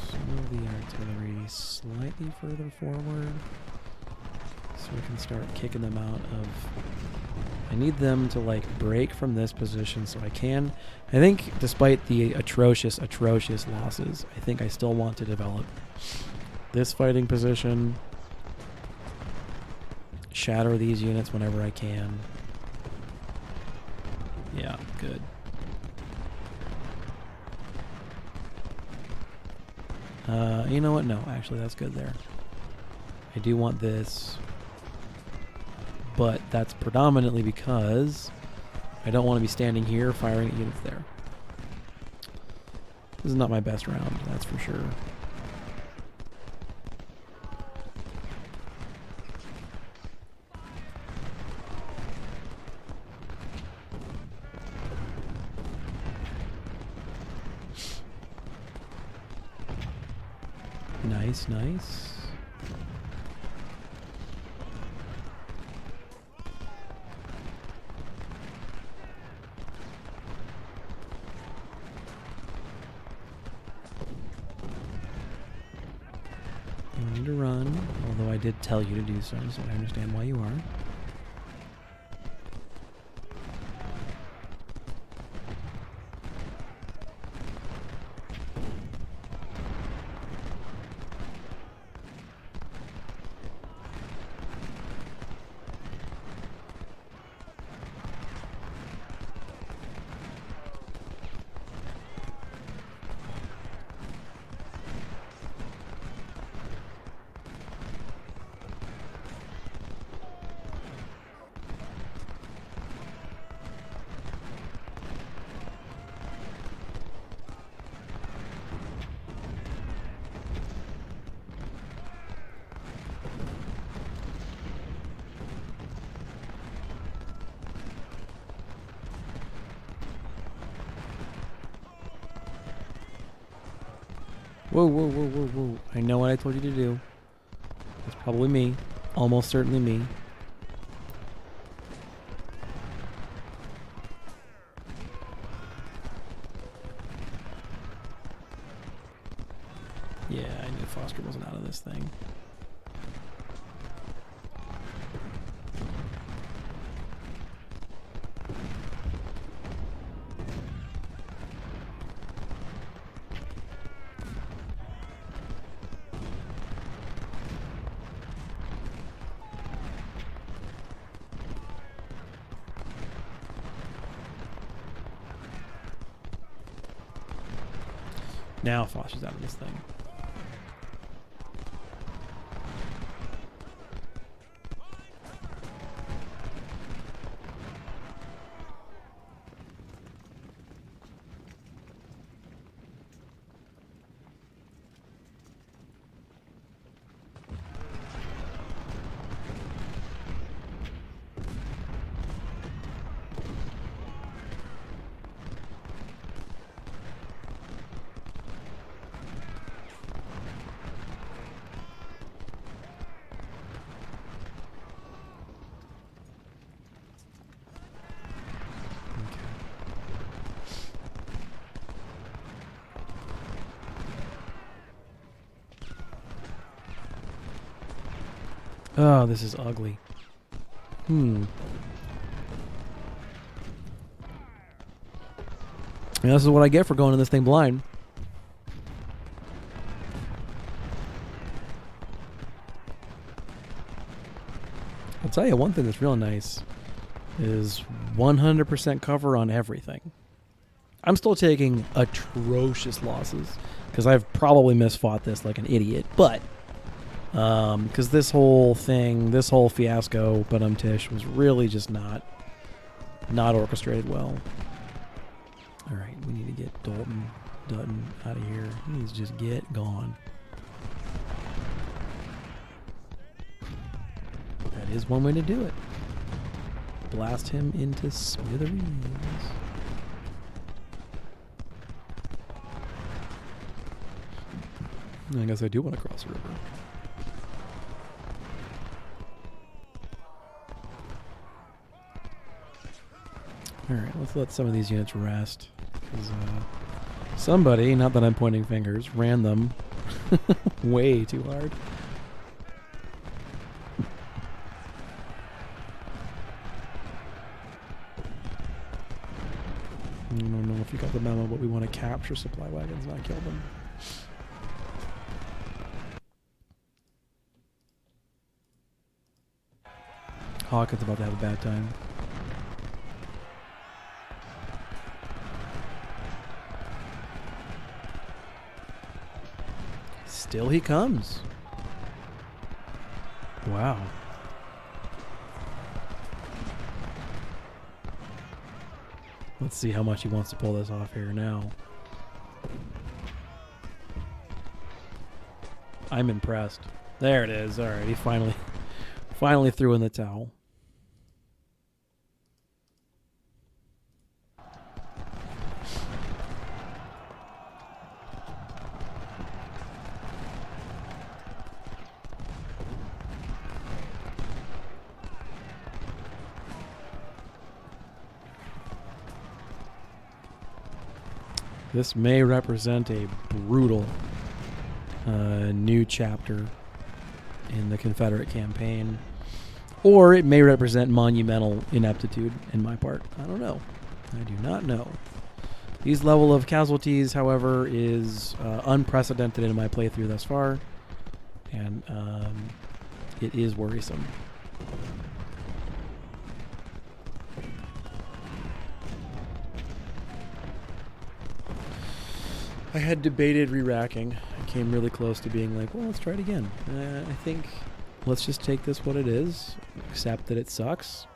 some of the artillery slightly further forward so we can start kicking them out of... I need them to like break from this position so I can. I think despite the atrocious losses, I think I still want to develop this fighting position. shatter these units whenever I can. Yeah, good. You know what? No, actually, that's good there. I do want this, but that's predominantly because I don't want to be standing here firing at units there. This is not my best round, that's for sure. Nice, nice. You need to run, although I did tell you to do so I understand why you are. Whoa, whoa, whoa, whoa, whoa. I know what I told you to do. It's probably me. Almost certainly me. Yeah, I knew Foster wasn't out of this thing. Now Foster's out of this thing. Oh, this is ugly. And this is what I get for going in this thing blind. I'll tell you one thing that's real nice is 100% cover on everything. I'm still taking atrocious losses because I've probably misfought this like an idiot, but because this whole thing, this whole fiasco, Tish, was really just not orchestrated well. All right, we need to get Dutton out of here. He needs to just get gone. That is one way to do it. Blast him into smithereens. I guess I do want to cross the river. Alright, let's let some of these units rest. Because somebody, not that I'm pointing fingers, ran them way too hard. I don't know if you got the memo, but we want to capture supply wagons, not kill them. Hawkins about to have a bad time. Still he comes. Wow. Let's see how much he wants to pull this off here now. I'm impressed. There it is. All right, he finally threw in the towel. This may represent a brutal new chapter in the Confederate campaign, or it may represent monumental ineptitude in my part. I don't know. I do not know. These level of casualties, however, is unprecedented in my playthrough thus far, and it is worrisome. I had debated re-racking. I came really close to being like, well, let's try it again. I think let's just take this what it is, accept that it sucks.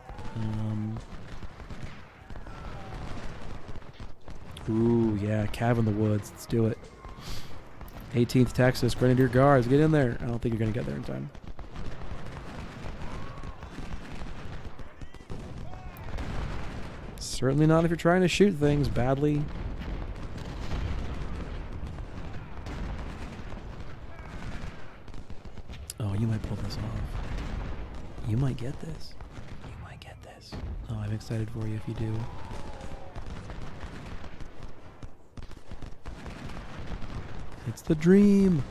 Ooh, yeah, Cav in the Woods. Let's do it. 18th Texas, Grenadier Guards, get in there. I don't think you're going to get there in time. Certainly not if you're trying to shoot things badly. Oh, you might pull this off. You might get this. You might get this. Oh, I'm excited for you if you do. It's the dream.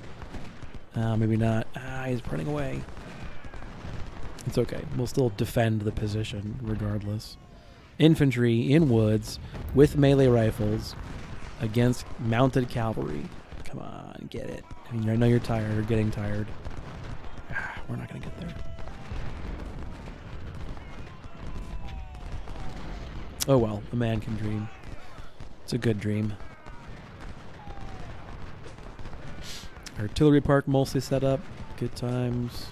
Maybe not. He's running away. It's okay. We'll still defend the position regardless. Infantry in woods with melee rifles against mounted cavalry. Come on, get it. I mean, I know you're tired or getting tired. We're not going to get there. Oh well, a man can dream. It's a good dream. Artillery park mostly set up. Good times.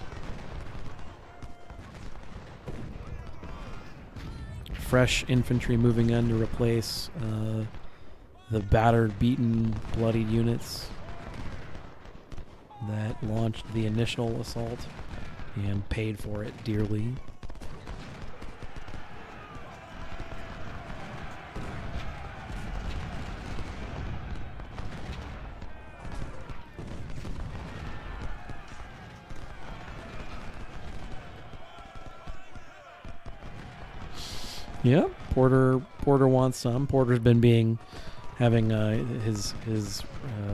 Fresh infantry moving in to replace the battered, beaten, bloodied units that launched the initial assault and paid for it dearly. Yeah, Porter wants some. Porter's been having his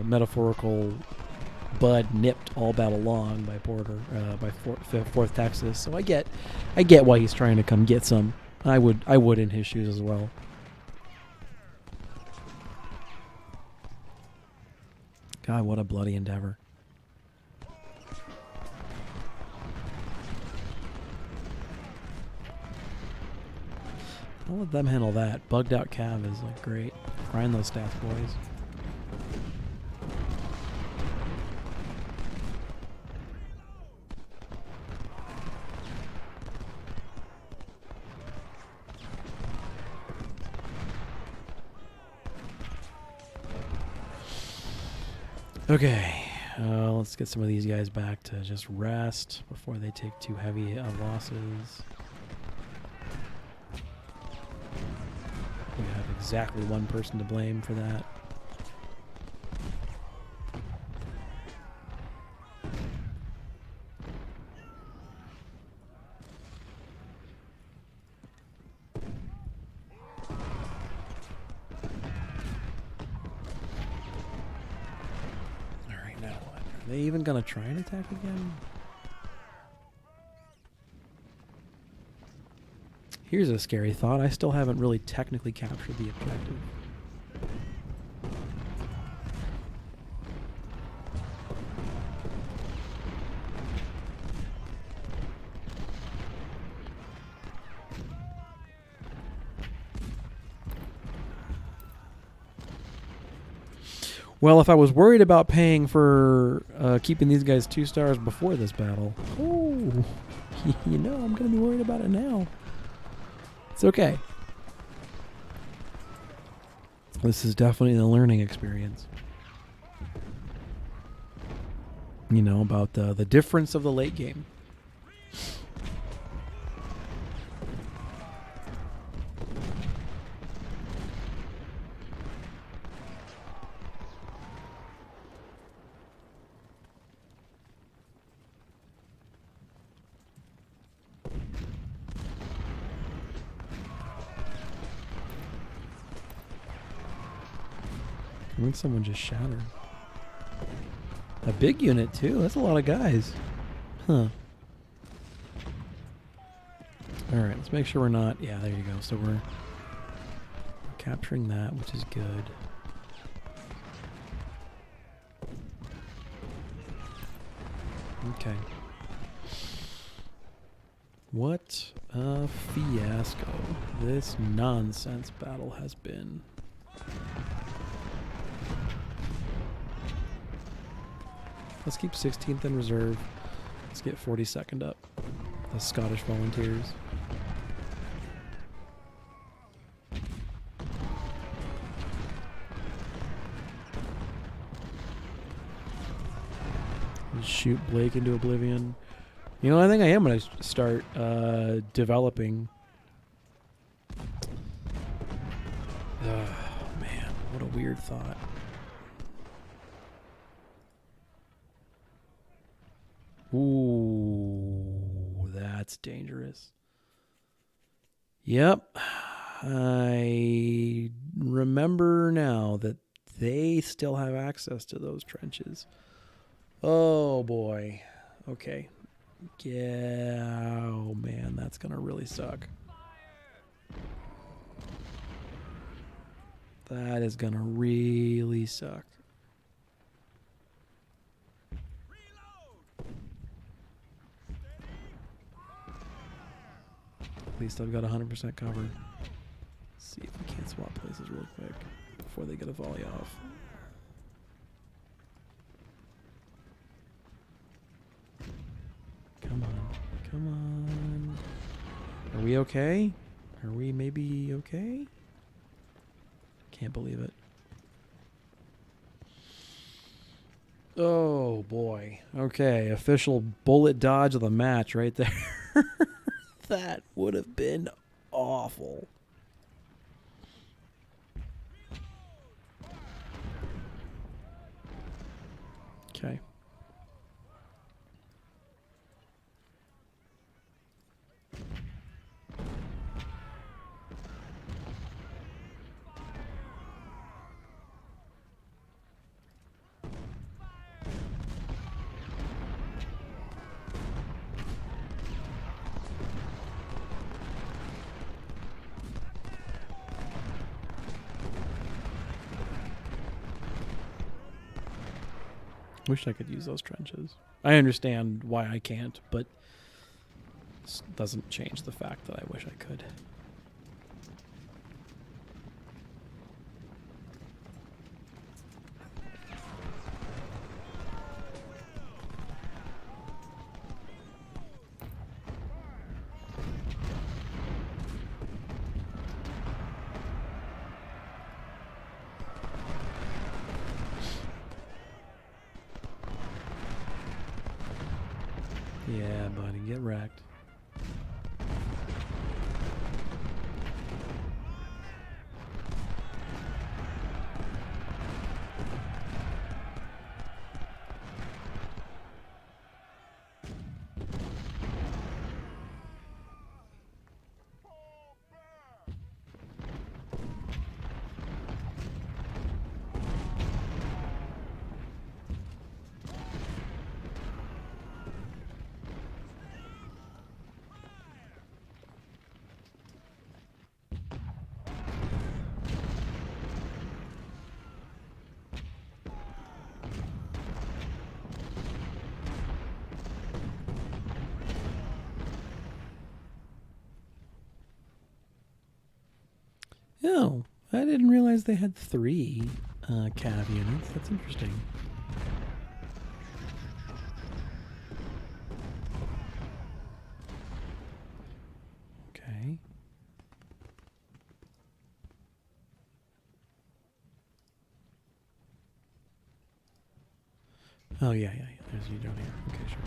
metaphorical bud nipped all battle long by Porter by Fourth Texas. So I get why he's trying to come get some. I would in his shoes as well. God, what a bloody endeavor. I'll let them handle that. Bugged out Cav is like great. Grind those stats, boys. Okay, let's get some of these guys back to just rest before they take too heavy losses. We have exactly one person to blame for that. Alright, now what? Are they even going to try and attack again? Here's a scary thought. I still haven't really technically captured the objective. Well, if I was worried about paying for keeping these guys 2 stars before this battle, oh, you know, I'm going to be worried about it now. It's okay. This is definitely a learning experience. You know, about the difference of the late game. I think someone just shattered. A big unit, too. That's a lot of guys. Huh. Alright, let's make sure we're not... Yeah, there you go. So we're capturing that, which is good. Okay. What a fiasco this nonsense battle has been. Let's keep 16th in reserve. Let's get 42nd up. The Scottish Volunteers. Shoot Blake into oblivion. You know, I think I am going to start developing. Oh, man, what a weird thought. Ooh, that's dangerous. Yep. I remember now that they still have access to those trenches. Oh, boy. Okay. Yeah. Oh, man, that's going to really suck. That is going to really suck. At least I've got 100% cover. Let's see if we can't swap places real quick before they get a volley off. Come on. Come on. Are we okay? Are we maybe okay? Can't believe it. Oh, boy. Okay, official bullet dodge of the match right there. That would have been awful. Okay. Wish I could use those trenches. I understand why I can't, but this doesn't change the fact that I wish I could. Yeah, buddy, get wrecked. Oh, I didn't realize they had 3. cav units. That's interesting. Okay. Oh, yeah. There's you down here. Okay, sure.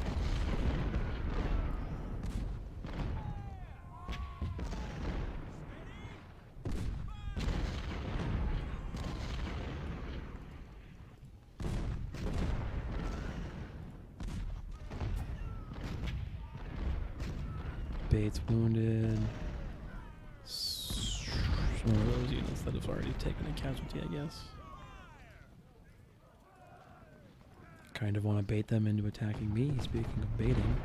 Bates wounded. One of those units that have already taken a casualty, I guess. Kind of want to bait them into attacking me, speaking of baiting.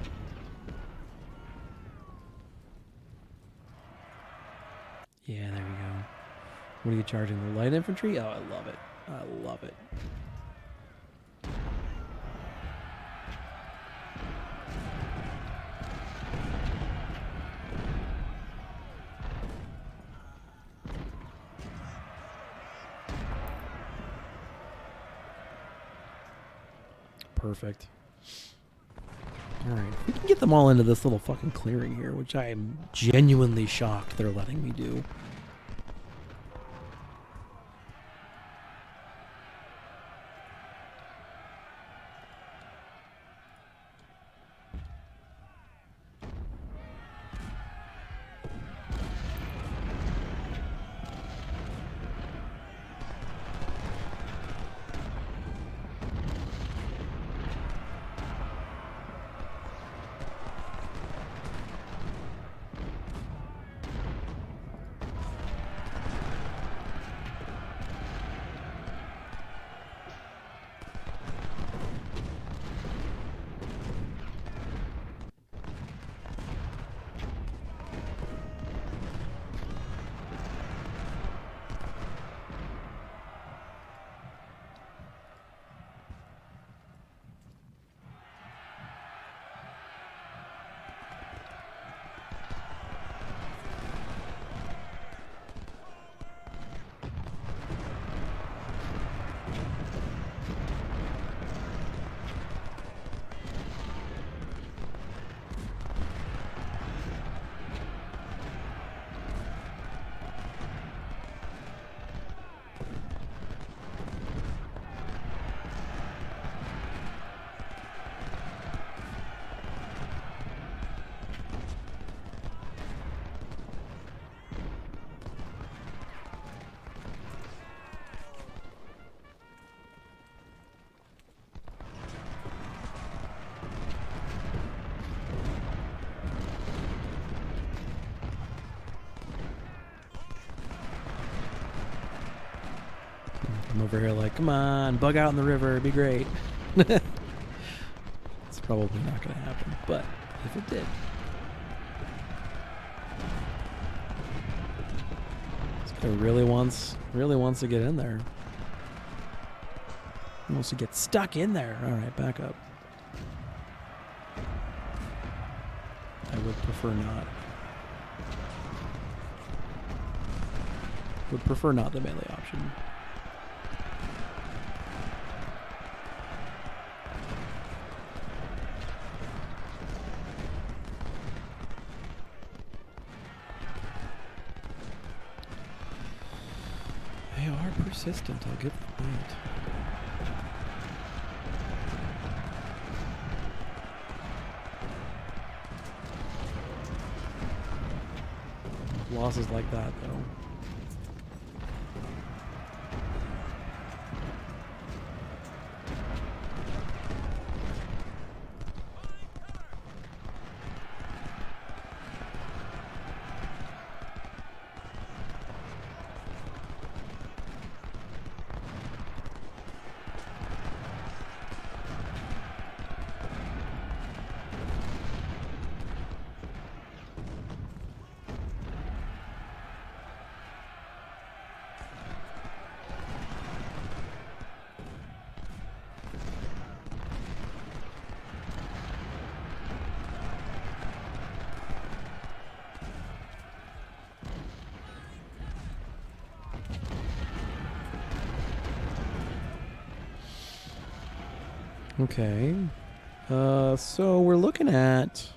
Yeah, there we go. What are you charging? The light infantry? Oh, I love it. I love it. Perfect. Alright, we can get them all into this little fucking clearing here, which I am genuinely shocked they're letting me do. I'm over here like, come on, bug out in the river, it'd be great. It's probably not going to happen, but if it did. This guy really wants to get in there. He wants to get stuck in there. All right, back up. I would prefer not. Would prefer not the melee option. They are persistent, I'll give them that. Losses like that, though. Okay. So we're looking at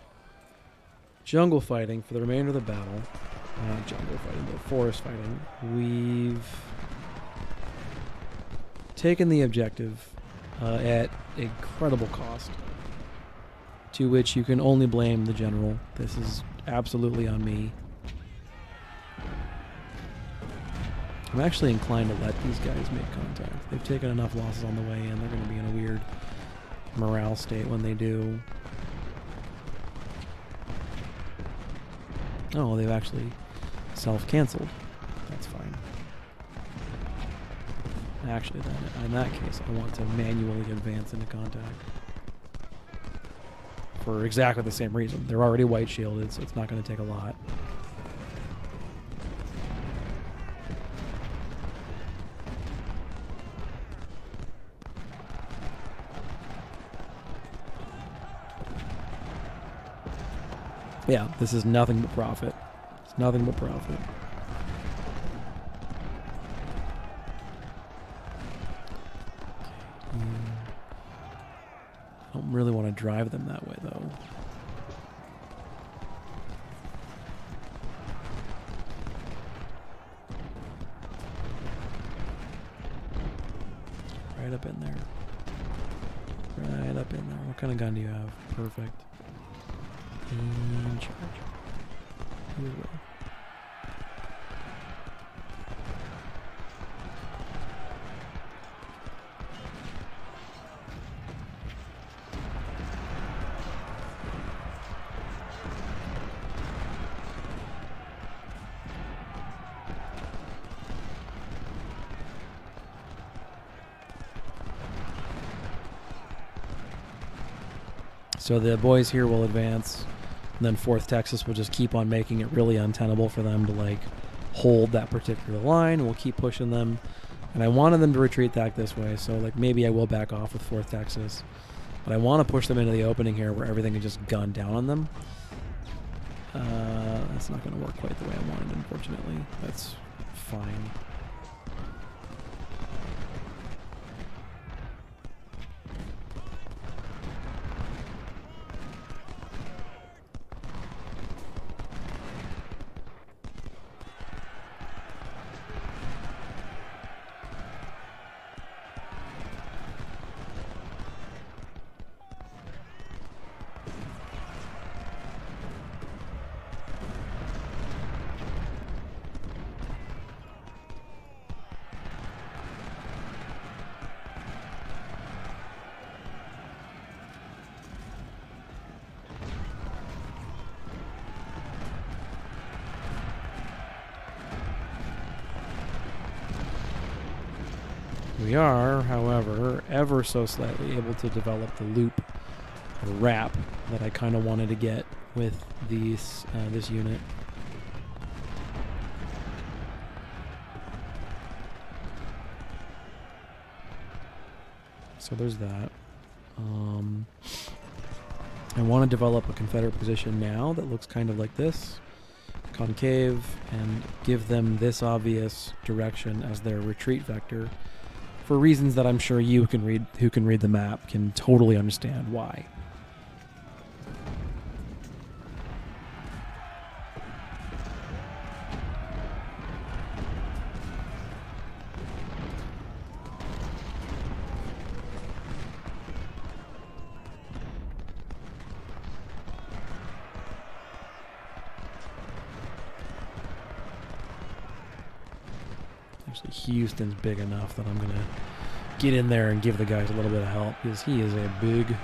jungle fighting for the remainder of the battle. Not jungle fighting, but forest fighting. We've taken the objective at incredible cost, to which you can only blame the general. This is absolutely on me. I'm actually inclined to let these guys make contact. They've taken enough losses on the way in. They're going to be in a weird morale state when they do. Oh, they've actually self-canceled. That's fine. Actually, then, in that case, I want to manually advance into contact. For exactly the same reason. They're already white shielded, so it's not going to take a lot. Yeah, this is nothing but profit. It's nothing but profit. I don't really want to drive them that way, though. Right up in there. Right up in there. What kind of gun do you have? Perfect. And charge. Here we go. So the boys here will advance, and then 4th Texas will just keep on making it really untenable for them to like hold that particular line. We'll keep pushing them, and I wanted them to retreat back this way, so like maybe I will back off with 4th Texas, but I want to push them into the opening here where everything can just gun down on them. That's not going to work quite the way I wanted, unfortunately. That's fine. We are, however, ever so slightly able to develop the loop or wrap that I kind of wanted to get with these this unit. So there's that. I want to develop a Confederate position now that looks kind of like this, concave, and give them this obvious direction as their retreat vector. For reasons that I'm sure you who can read the map can totally understand why. Actually, Houston's big enough that I'm going to get in there and give the guys a little bit of help, because he is a big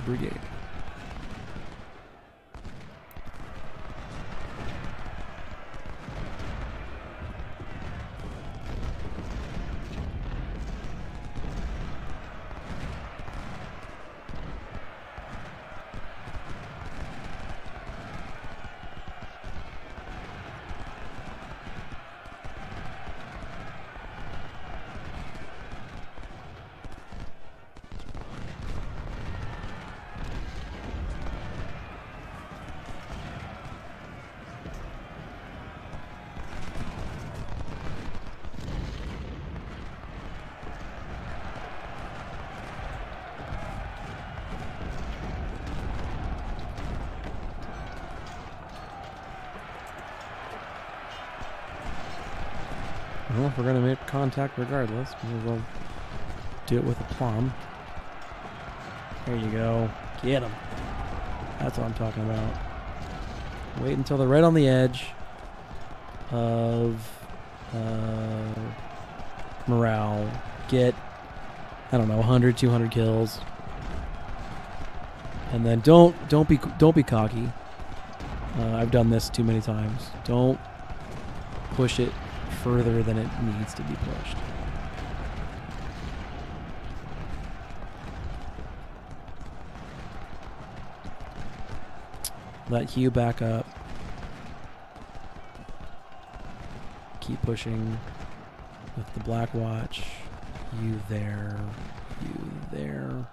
brigade. Well, if we're going to make contact regardless, we'll do it with a plum. There you go. Get him. That's what I'm talking about. Wait until they're right on the edge of morale. Get, I don't know, 100, 200 kills. And then don't be cocky. I've done this too many times. Don't push it further than it needs to be pushed. Let Hugh back up. Keep pushing with the Black Watch. You there. You there.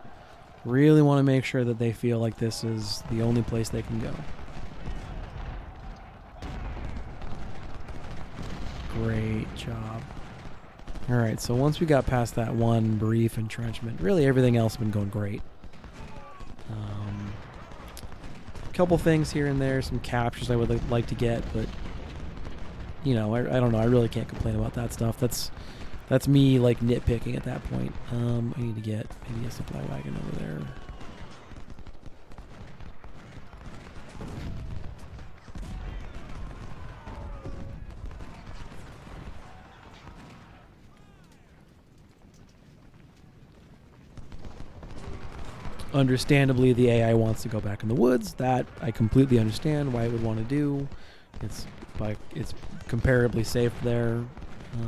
Really want to make sure that they feel like this is the only place they can go. Great job. Alright, so once we got past that one brief entrenchment, really everything else has been going great. Couple things here and there, some captures I would like to get, but you know, I don't know. I really can't complain about that stuff. That's me like nitpicking at that point. I need to get maybe a supply wagon over there. Understandably, the AI wants to go back in the woods. That I completely understand why it would want to do. It's comparably safe there,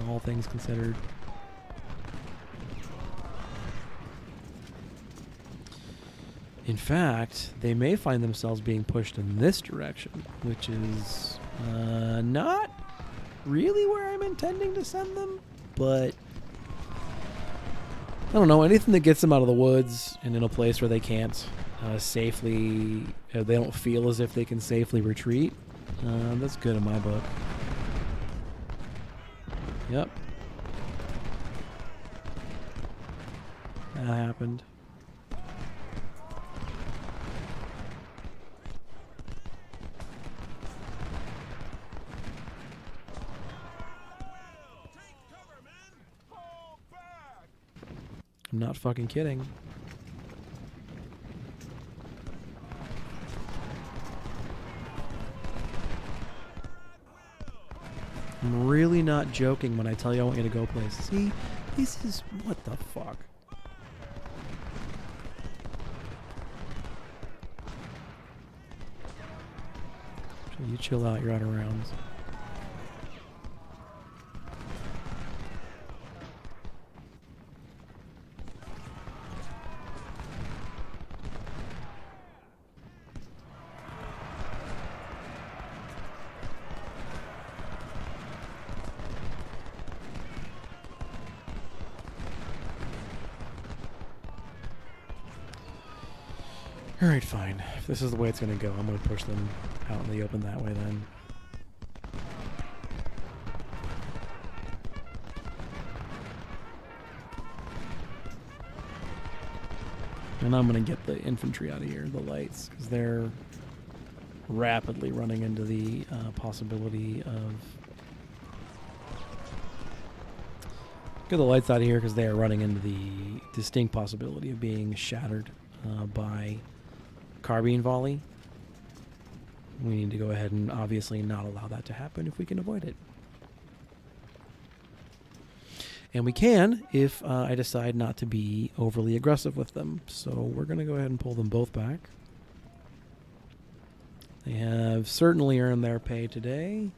all things considered. In fact, they may find themselves being pushed in this direction, which is not really where I'm intending to send them, but I don't know, anything that gets them out of the woods and in a place where they can't safely, they don't feel as if they can safely retreat. That's good in my book. Yep. That happened. I'm not fucking kidding. I'm really not joking when I tell you I want you to go places. See, this is what the fuck. So you chill out, you're out of rounds. Alright, fine. If this is the way it's going to go, I'm going to push them out in the open that way then. And I'm going to get the infantry out of here, the lights, because they're rapidly running into the possibility of... Get the lights out of here because they are running into the distinct possibility of being shattered by carbine volley. We need to go ahead and obviously not allow that to happen if we can avoid it. And we can if I decide not to be overly aggressive with them. So we're going to go ahead and pull them both back. They have certainly earned their pay today.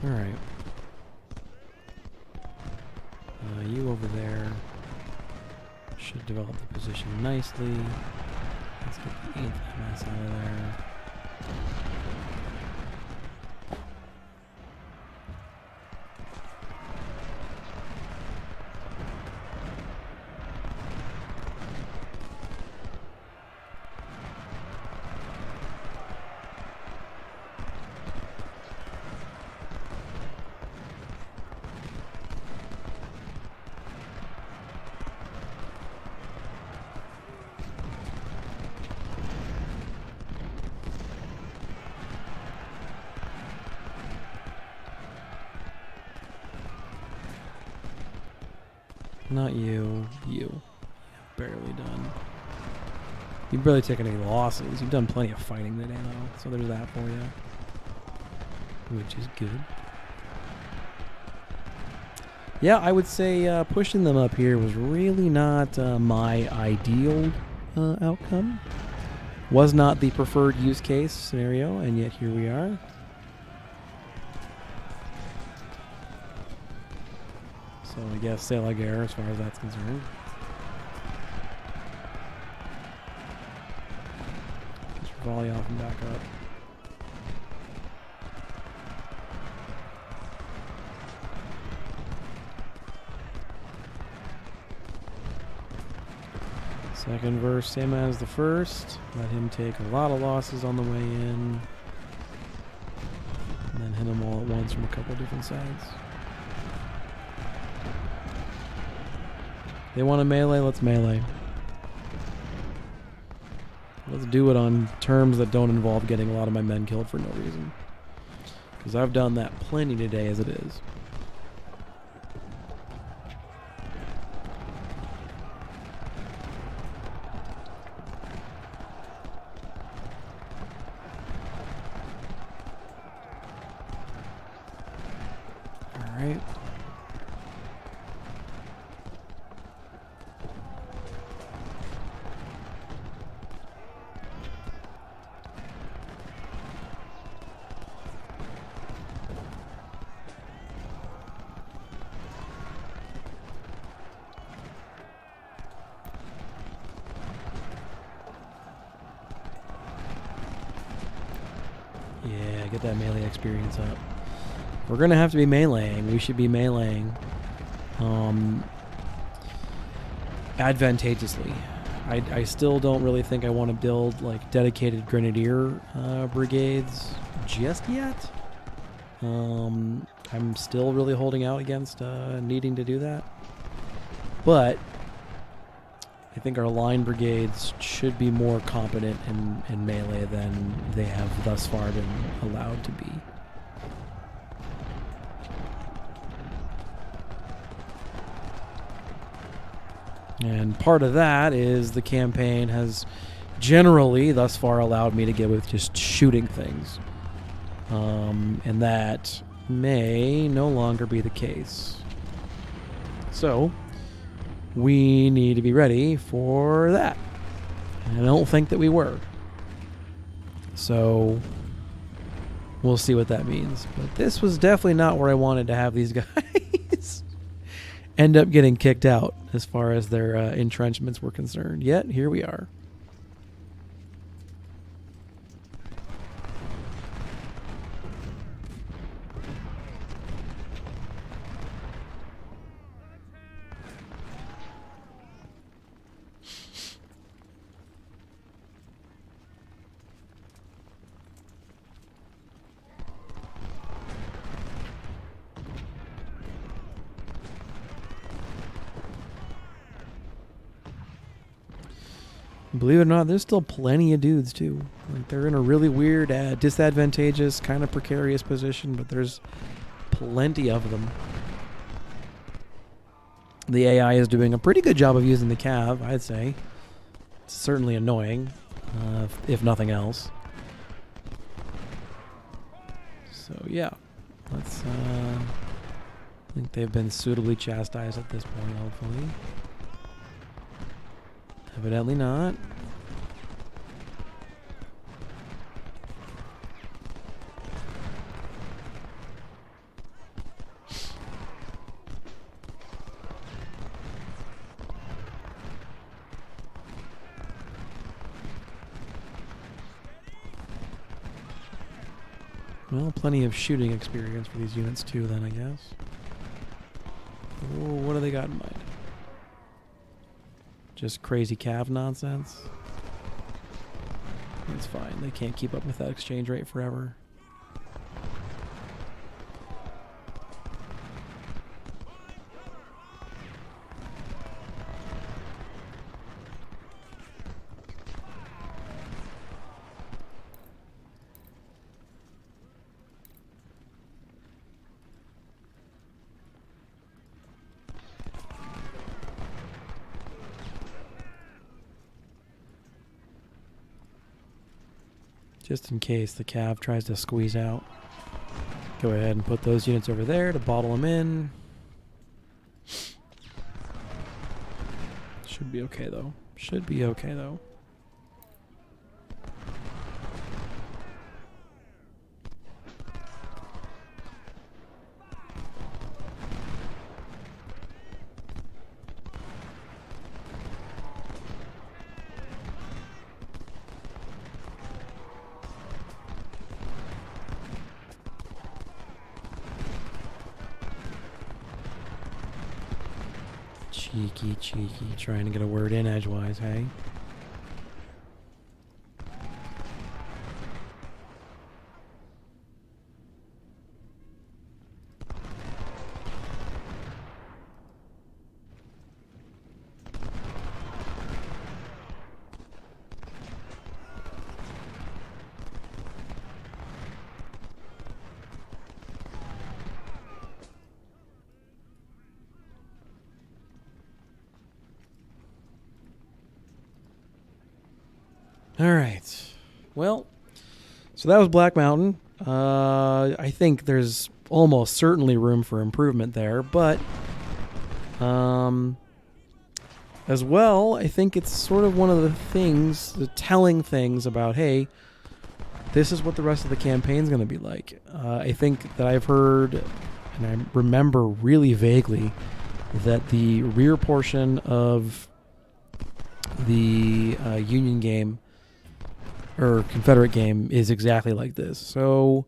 Alright. You over there should develop the position nicely. Let's get the 8th MS out of there. Not you. You. Barely done. You've barely taken any losses. You've done plenty of fighting today, though. So there's that for you. Which is good. Yeah, I would say pushing them up here was really not my ideal outcome. Was not the preferred use case scenario, and yet here we are. So I guess c'est la guerre as far as that's concerned. Just volley off and back up. Second verse, same as the first. Let him take a lot of losses on the way in. And then hit them all at once from a couple different sides. They want to melee, let's melee. Let's do it on terms that don't involve getting a lot of my men killed for no reason. Because I've done that plenty today as it is. Alright. Yeah, get that melee experience up. We're going to have to be meleeing. We should be meleeing advantageously. I still don't really think I want to build like dedicated grenadier brigades just yet. I'm still really holding out against needing to do that. But I think our line brigades should be more competent in melee than they have thus far been allowed to be. And part of that is the campaign has generally thus far allowed me to get with just shooting things. And that may no longer be the case. So we need to be ready for that. And I don't think that we were. So we'll see what that means. But this was definitely not where I wanted to have these guys end up getting kicked out as far as their entrenchments were concerned. Yet, here we are. Believe it or not, there's still plenty of dudes too. Like they're in a really weird, disadvantageous, kind of precarious position, but there's plenty of them. The AI is doing a pretty good job of using the cav, I'd say. It's certainly annoying, if nothing else. So yeah, let's. I think they've been suitably chastised at this point, hopefully. Evidently not. Well, plenty of shooting experience for these units too then, I guess. Oh, what do they got in mind? Just crazy cav nonsense? It's fine. They can't keep up with that exchange rate forever. Just in case the cav tries to squeeze out. Go ahead and put those units over there to bottle them in. Should be okay though. Should be okay though. Cheeky, trying to get a word in edgewise, hey? All right. Well, so that was Black Mountain. I think there's almost certainly room for improvement there, but as well, I think it's sort of one of the things, the telling things about, hey, this is what the rest of the campaign's going to be like. I think that I've heard, and I remember really vaguely, that the rear portion of the Union game or Confederate game is exactly like this. So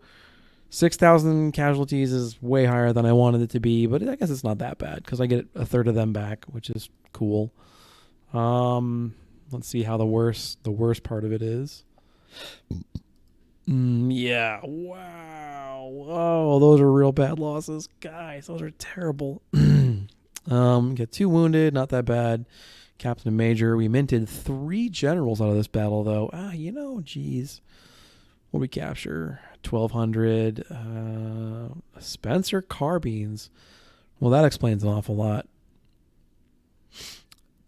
6,000 casualties is way higher than I wanted it to be, but I guess it's not that bad because I get a third of them back, which is cool. Let's see how the worst part of it is. Yeah. Wow. Oh, those are real bad losses. Guys, those are terrible. Get 2 wounded, not that bad. Captain and Major. We minted 3 generals out of this battle, though. Geez. What did we capture? 1,200. Spencer carbines. Well, that explains an awful lot.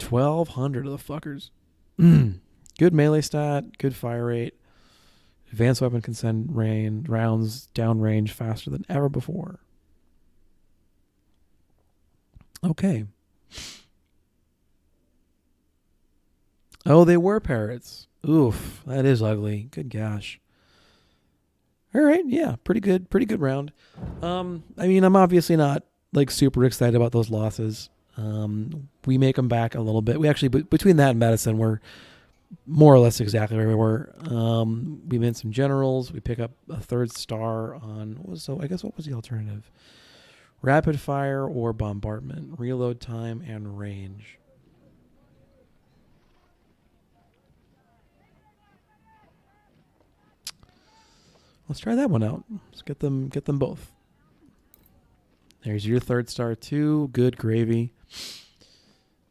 1,200 of the fuckers. Good melee stat. Good fire rate. Advanced weapon can send rounds downrange faster than ever before. Okay. Oh, they were parrots. Oof, that is ugly. Good gosh. All right, yeah, pretty good round. I'm obviously not like super excited about those losses. We make them back a little bit. We actually, between that and Madison, we're more or less exactly where we were. We mint some generals. We pick up a 3rd star on, what was the alternative? Rapid fire or bombardment, reload time and range. Let's try that one out. Let's get them both. There's your 3rd star too. Good gravy.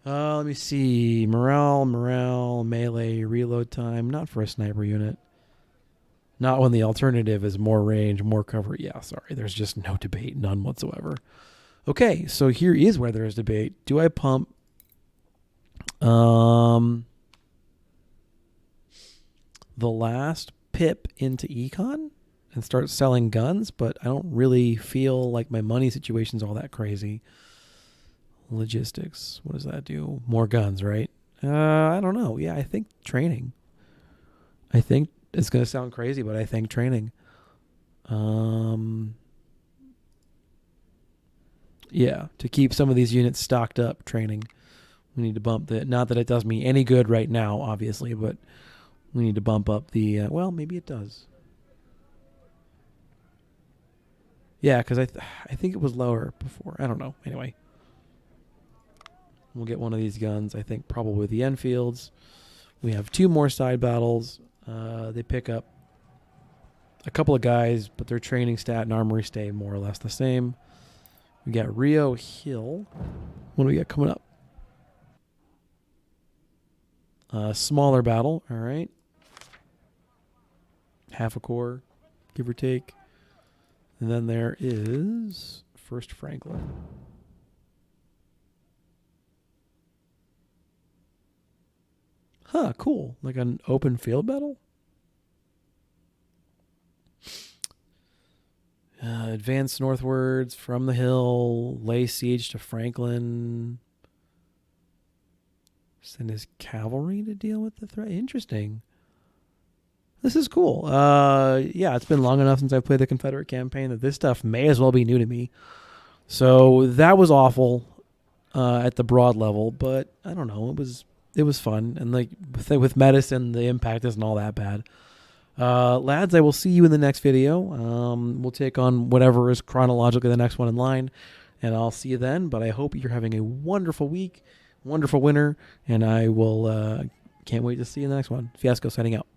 Let me see. Morale, melee, reload time. Not for a sniper unit. Not when the alternative is more range, more cover. Yeah, sorry. There's just no debate. None whatsoever. Okay, so here is where there is debate. Do I pump the last pip into econ and start selling guns? But I don't really feel like my money situation's all that crazy. Logistics. What does that do? More guns, right? I don't know. Yeah, I think training. I think it's going to sound crazy, but I think training. Yeah, to keep some of these units stocked up, training. We need to bump the, not that it does me any good right now, obviously, but we need to bump up the, well, maybe it does. Yeah, because I think it was lower before. I don't know. Anyway, we'll get one of these guns. I think probably the Enfields. We have 2 more side battles. They pick up a couple of guys, but their training stat and armory stay more or less the same. We got Rio Hill. What do we got coming up? Smaller battle. All right. Half a core, give or take. And then there is 1st Franklin. Huh, cool. Like an open field battle? Advance northwards from the hill, lay siege to Franklin. Send his cavalry to deal with the threat. Interesting. This is cool. Yeah, it's been long enough since I've played the Confederate campaign that this stuff may as well be new to me. So that was awful at the broad level, but I don't know. It was fun, and like with medicine, the impact isn't all that bad. Lads, I will see you in the next video. We'll take on whatever is chronologically the next one in line, and I'll see you then. But I hope you're having a wonderful week, wonderful winter, and I will can't wait to see you in the next one. Fiasco signing out.